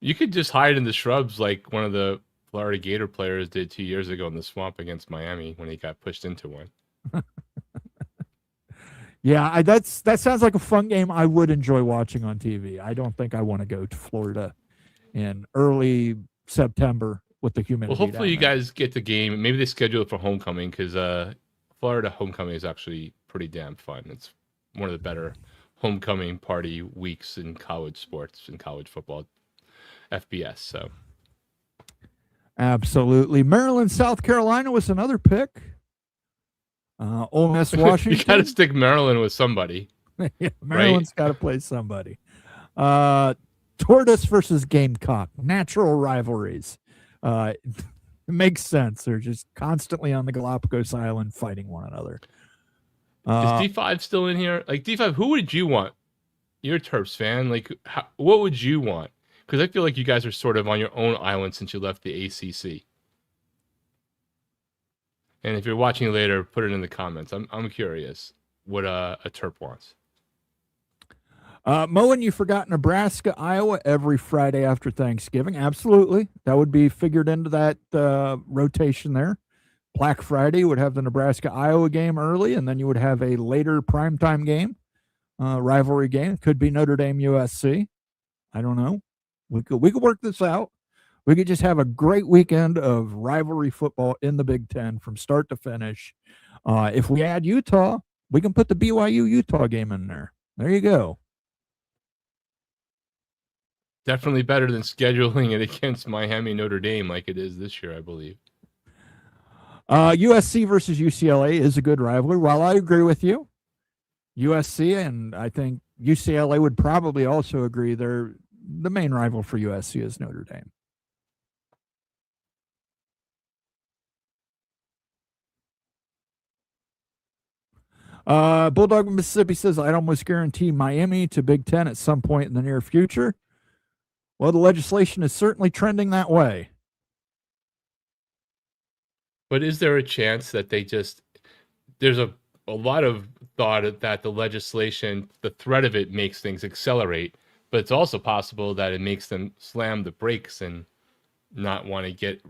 [SPEAKER 2] You could just hide in the shrubs like one of the Florida Gator players did 2 years ago in the swamp against Miami when he got pushed into one.
[SPEAKER 1] Yeah, that sounds like a fun game I would enjoy watching on TV. I don't think I want to go to Florida in early September with the humidity.
[SPEAKER 2] Well, hopefully you
[SPEAKER 1] down there.
[SPEAKER 2] guys get the game. Maybe they schedule it for homecoming because Florida homecoming is actually pretty damn fun. It's one of the better homecoming party weeks in college sports and college football, FBS. So
[SPEAKER 1] Absolutely. Maryland, South Carolina was another pick. Ole Miss, Washington.
[SPEAKER 2] you got to stick Maryland with somebody.
[SPEAKER 1] Yeah, Maryland's got to play somebody. Tortoise versus Gamecock, natural rivalries. It makes sense. They're just constantly on the Galapagos Island fighting one another.
[SPEAKER 2] Is D5 still in here? Like D5, who would you want? You're a Terps fan. Like, what would you want? Because I feel like you guys are sort of on your own island since you left the ACC. And if you're watching later, put it in the comments. I'm curious what a Terp wants.
[SPEAKER 1] Moen, you forgot Nebraska, Iowa every Friday after Thanksgiving. Absolutely. That would be figured into that rotation there. Black Friday would have the Nebraska, Iowa game early, and then you would have a later primetime game, rivalry game. Could be Notre Dame, USC. I don't know. We could work this out. We could just have a great weekend of rivalry football in the Big Ten from start to finish. If we add Utah, we can put the BYU-Utah game in there. There you go.
[SPEAKER 2] Definitely better than scheduling it against Miami, Notre Dame like it is this year, I believe.
[SPEAKER 1] USC versus UCLA is a good rivalry. While I agree with you, USC and I think UCLA would probably also agree the main rival for USC is Notre Dame. Bulldog Mississippi says, I'd almost guarantee Miami to Big Ten at some point in the near future. Well, the legislation is certainly trending that way.
[SPEAKER 2] But is there a chance that there's a lot of thought that the legislation, the threat of it makes things accelerate, but it's also possible that it makes them slam the brakes and not want to get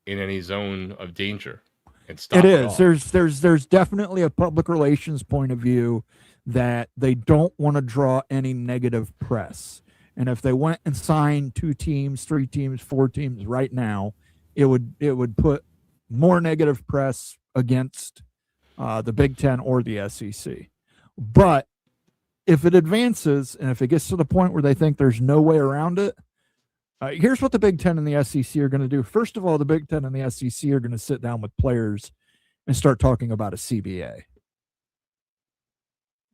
[SPEAKER 2] in any zone of danger.
[SPEAKER 1] It is. There's definitely a public relations point of view that they don't want to draw any negative press. And if they went and signed 2 teams, 3 teams, 4 teams right now, it would put more negative press against the Big Ten or the SEC. But if it advances and if it gets to the point where they think there's no way around it, here's what the Big Ten and the SEC are going to do. First of all, the Big Ten and the SEC are going to sit down with players and start talking about a CBA.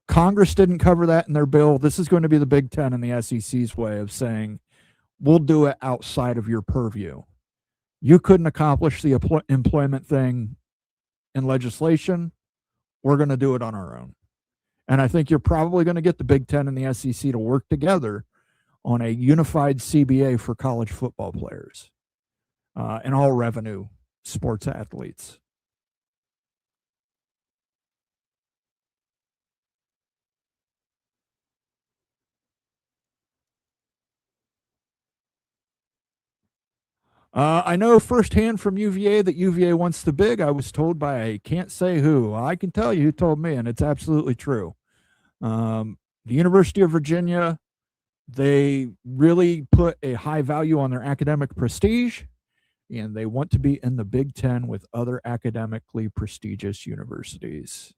[SPEAKER 1] Congress didn't cover that in their bill. This is going to be the Big Ten and the SEC's way of saying, we'll do it outside of your purview. You couldn't accomplish the employment thing in legislation. We're going to do it on our own. And I think you're probably going to get the Big Ten and the SEC to work together on a unified CBA for college football players and all revenue sports athletes. I know firsthand from UVA that UVA wants the big. I was told by I can't say who. I can tell you who told me, and it's absolutely true. The University of Virginia, they really put a high value on their academic prestige, and they want to be in the Big Ten with other academically prestigious universities.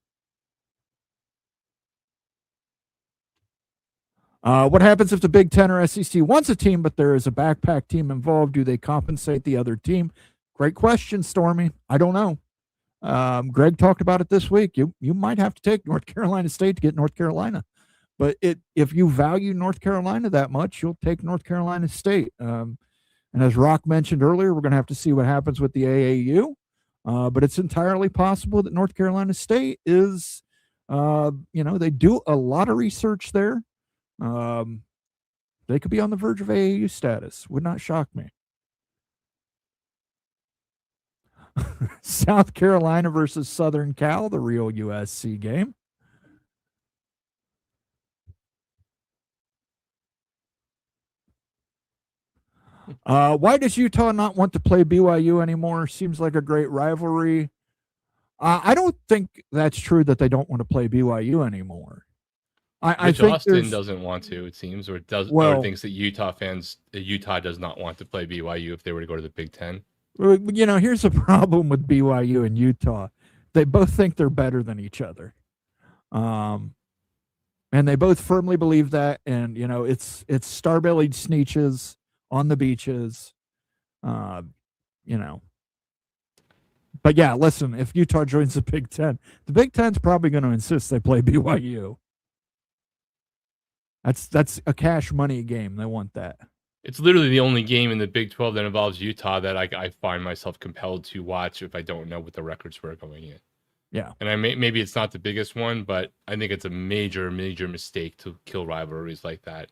[SPEAKER 1] What happens if the Big Ten or SEC wants a team, but there is a backpack team involved? Do they compensate the other team? Great question, Stormy. I don't know. Greg talked about it this week. You might have to take North Carolina State to get North Carolina. But if you value North Carolina that much, you'll take North Carolina State. And as Rock mentioned earlier, we're going to have to see what happens with the AAU. But it's entirely possible that North Carolina State is, they do a lot of research there. They could be on the verge of AAU status. Would not shock me. South Carolina versus Southern Cal, the real USC game. Why does Utah not want to play BYU anymore? Seems like a great rivalry. I don't think that's true that they don't want to play BYU anymore. I think
[SPEAKER 2] Austin doesn't want to, it seems, or thinks that Utah does not want to play BYU if they were to go to the Big Ten.
[SPEAKER 1] You know, here's the problem with BYU and Utah. They both think they're better than each other. And they both firmly believe that. And, you know, it's star-bellied sneeches on the beaches, you know. But yeah, listen, if Utah joins the Big Ten, the Big Ten's probably going to insist they play BYU. That's a cash money game. They want that.
[SPEAKER 2] It's literally the only game in the Big 12 that involves Utah that I find myself compelled to watch if I don't know what the records were going in.
[SPEAKER 1] Yeah.
[SPEAKER 2] And maybe it's not the biggest one, but I think it's a major mistake to kill rivalries like that.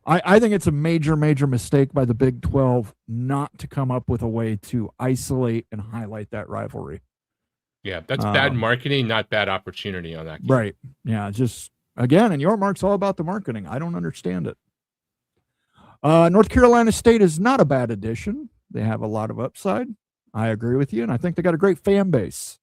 [SPEAKER 1] I think it's a major mistake by the Big 12 not to come up with a way to isolate and highlight that rivalry.
[SPEAKER 2] Yeah, that's bad marketing, not bad opportunity on that game.
[SPEAKER 1] Right. Yeah, just, again, and your mark's all about the marketing. I don't understand it. North Carolina State is not a bad addition. They have a lot of upside. I agree with you, and I think they got a great fan base.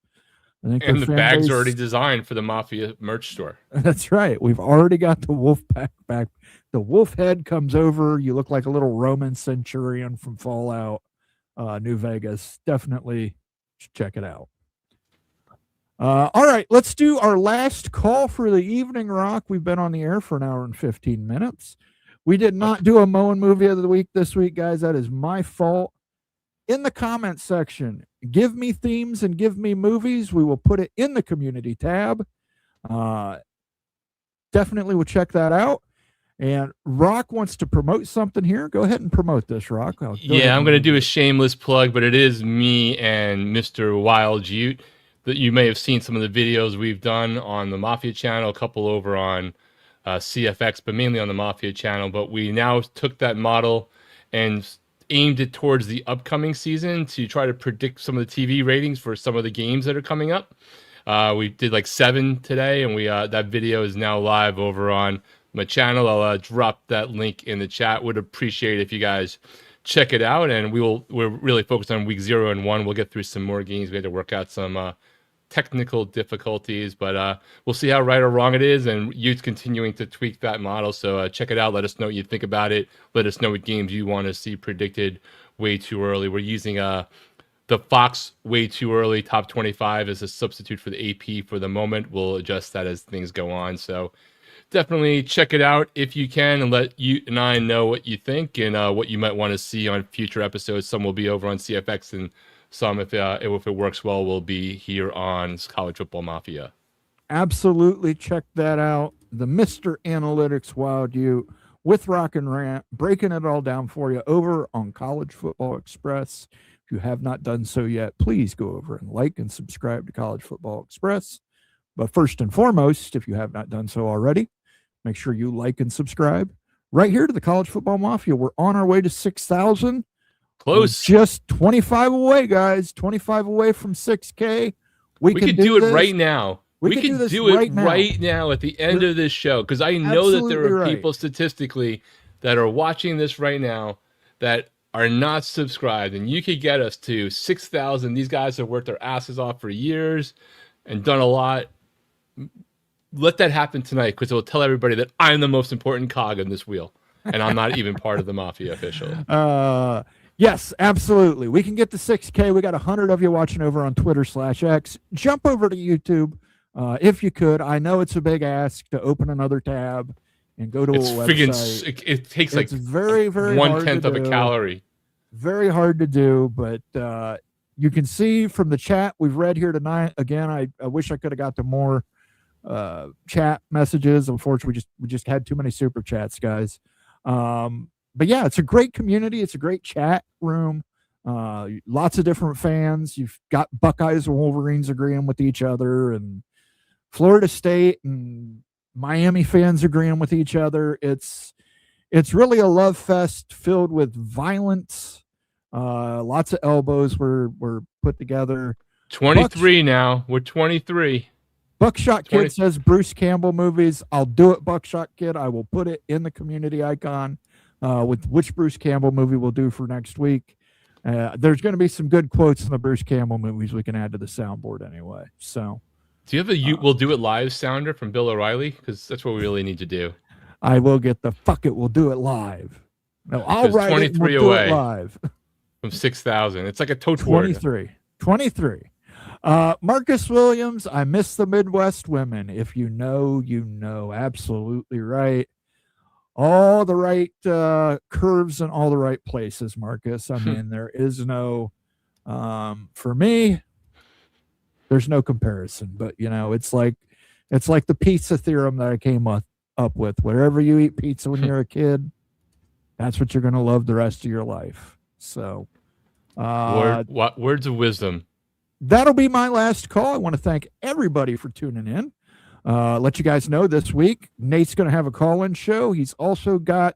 [SPEAKER 1] I think
[SPEAKER 2] and the bag's already designed for the Mafia merch store.
[SPEAKER 1] That's right. We've already got the wolf pack back. The wolf head comes over. You look like a little Roman centurion from Fallout New Vegas. Definitely check it out. All right, let's do our last call for the evening, Rock. We've been on the air for an hour and 15 minutes. We did not do a Moen movie of the week this week, guys. That is my fault. In the comments section, give me themes and give me movies. We will put it in the community tab. Definitely will check that out. And Rock wants to promote something here. Go ahead and promote this, Rock.
[SPEAKER 2] Yeah, I'm going to do a shameless plug, but it is me and Mr. Wild Ute. That you may have seen some of the videos we've done on the Mafia channel, a couple over on CFX, but mainly on the Mafia channel. But we now took that model and aimed it towards the upcoming season to try to predict some of the TV ratings for some of the games that are coming up. We did like 7 today, and we that video is now live over on my channel. I'll drop that link in the chat. Would appreciate if you guys check it out. And we're really focused on week 0 and 1. We'll get through some more games. We had to work out some technical difficulties, but we'll see how right or wrong it is, and you's continuing to tweak that model. So check it out. Let us know what you think about it. Let us know what games you want to see predicted way too early. We're using the Fox way too early top 25 as a substitute for the AP for the moment. We'll adjust that as things go on. So definitely check it out if you can, and let you and I know what you think and what you might want to see on future episodes. Some will be over on CFX, and some, if it works well, will be here on College Football Mafia.
[SPEAKER 1] Absolutely check that out. The Mr. Analytics Wild Ute with Rock and Rant, breaking it all down for you over on College Football Express. If you have not done so yet, please go over and like and subscribe to College Football Express. But first and foremost, if you have not done so already, make sure you like and subscribe right here to the College Football Mafia. We're on our way to 6,000.
[SPEAKER 2] Close.
[SPEAKER 1] We're just 25 away, guys. 25 away from 6K. We can
[SPEAKER 2] do
[SPEAKER 1] this.
[SPEAKER 2] it right now. We can do it right now at the end of this show, because I know that there are people statistically that are watching this right now that are not subscribed, and you could get us to 6,000. These guys have worked their asses off for years and done a lot. Let that happen tonight, because it will tell everybody that I'm the most important cog in this wheel, and I'm not even part of the Mafia officially.
[SPEAKER 1] Yes, absolutely. We can get to 6K. We got 100 of you watching over on Twitter/X. Jump over to YouTube if you could. I know it's a big ask to open another tab and go to a website.
[SPEAKER 2] It takes like
[SPEAKER 1] very
[SPEAKER 2] 1/10 of a calorie.
[SPEAKER 1] Very hard to do, but you can see from the chat we've read here tonight. Again, I wish I could have got to more chat messages. Unfortunately, we just had too many super chats, guys. But yeah, it's a great community. It's a great chat room. Lots of different fans. You've got Buckeyes and Wolverines agreeing with each other, and Florida State and Miami fans agreeing with each other. It's really a love fest filled with violence, Lots of elbows were put together.
[SPEAKER 2] 23 now. We're 23.
[SPEAKER 1] Buckshot
[SPEAKER 2] 20.
[SPEAKER 1] Kid says Bruce Campbell movies. I'll do it, Buckshot Kid. I will put it in the community icon with which Bruce Campbell movie we'll do for next week. There's going to be some good quotes in the Bruce Campbell movies we can add to the soundboard anyway. So,
[SPEAKER 2] do you have a "We'll Do It Live" sounder from Bill O'Reilly? Because that's what we really need to do.
[SPEAKER 1] I will get the "fuck it, we'll do it live." No, I'll write
[SPEAKER 2] 23
[SPEAKER 1] it. We'll
[SPEAKER 2] away
[SPEAKER 1] do it live.
[SPEAKER 2] From 6,000. It's like a tote
[SPEAKER 1] 23. 23. Marcus Williams, I miss the Midwest women. If you know, you know. Absolutely right. All the right curves in all the right places, Marcus. I mean, there is no, for me, there's no comparison. But, you know, it's like the pizza theorem that I came up with. Wherever you eat pizza when you're a kid, that's what you're going to love the rest of your life. So,
[SPEAKER 2] words of wisdom.
[SPEAKER 1] That'll be my last call. I want to thank everybody for tuning in. Let you guys know this week, Nate's going to have a call-in show. He's also got,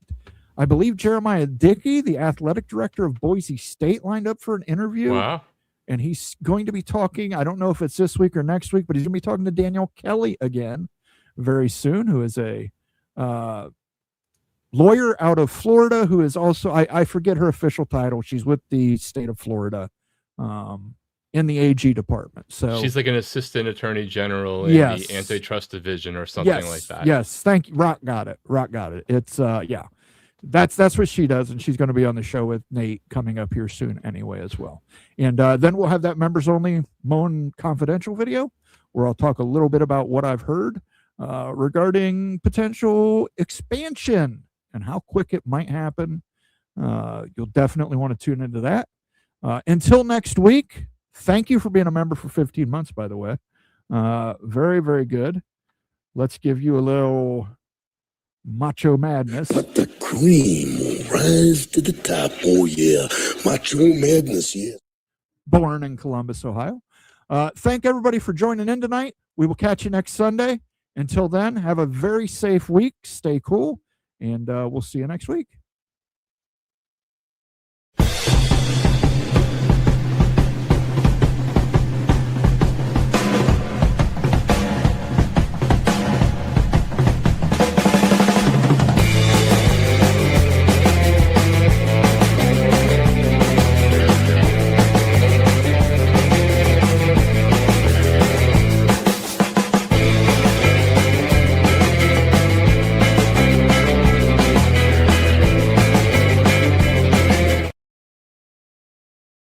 [SPEAKER 1] I believe, Jeremiah Dickey, the athletic director of Boise State, lined up for an interview.
[SPEAKER 2] Wow.
[SPEAKER 1] And he's going to be talking, I don't know if it's this week or next week, but he's going to be talking to Danielle Kelly again very soon, who is a lawyer out of Florida, who is also, I forget her official title. She's with the state of Florida in the AG department. So
[SPEAKER 2] she's like an assistant attorney general in the antitrust division or something like that.
[SPEAKER 1] Yes. Thank you. Rock got it. It's that's what she does. And she's going to be on the show with Nate coming up here soon anyway, as well. And then we'll have that members only Moan Confidential video where I'll talk a little bit about what I've heard regarding potential expansion and how quick it might happen. You'll definitely want to tune into that. Until next week, thank you for being a member for 15 months, by the way. Very, very good. Let's give you a little macho madness.
[SPEAKER 12] But the cream will rise to the top. Oh, yeah. Macho madness, yeah.
[SPEAKER 1] Born in Columbus, Ohio. Thank everybody for joining in tonight. We will catch you next Sunday. Until then, have a very safe week. Stay cool. And we'll see you next week.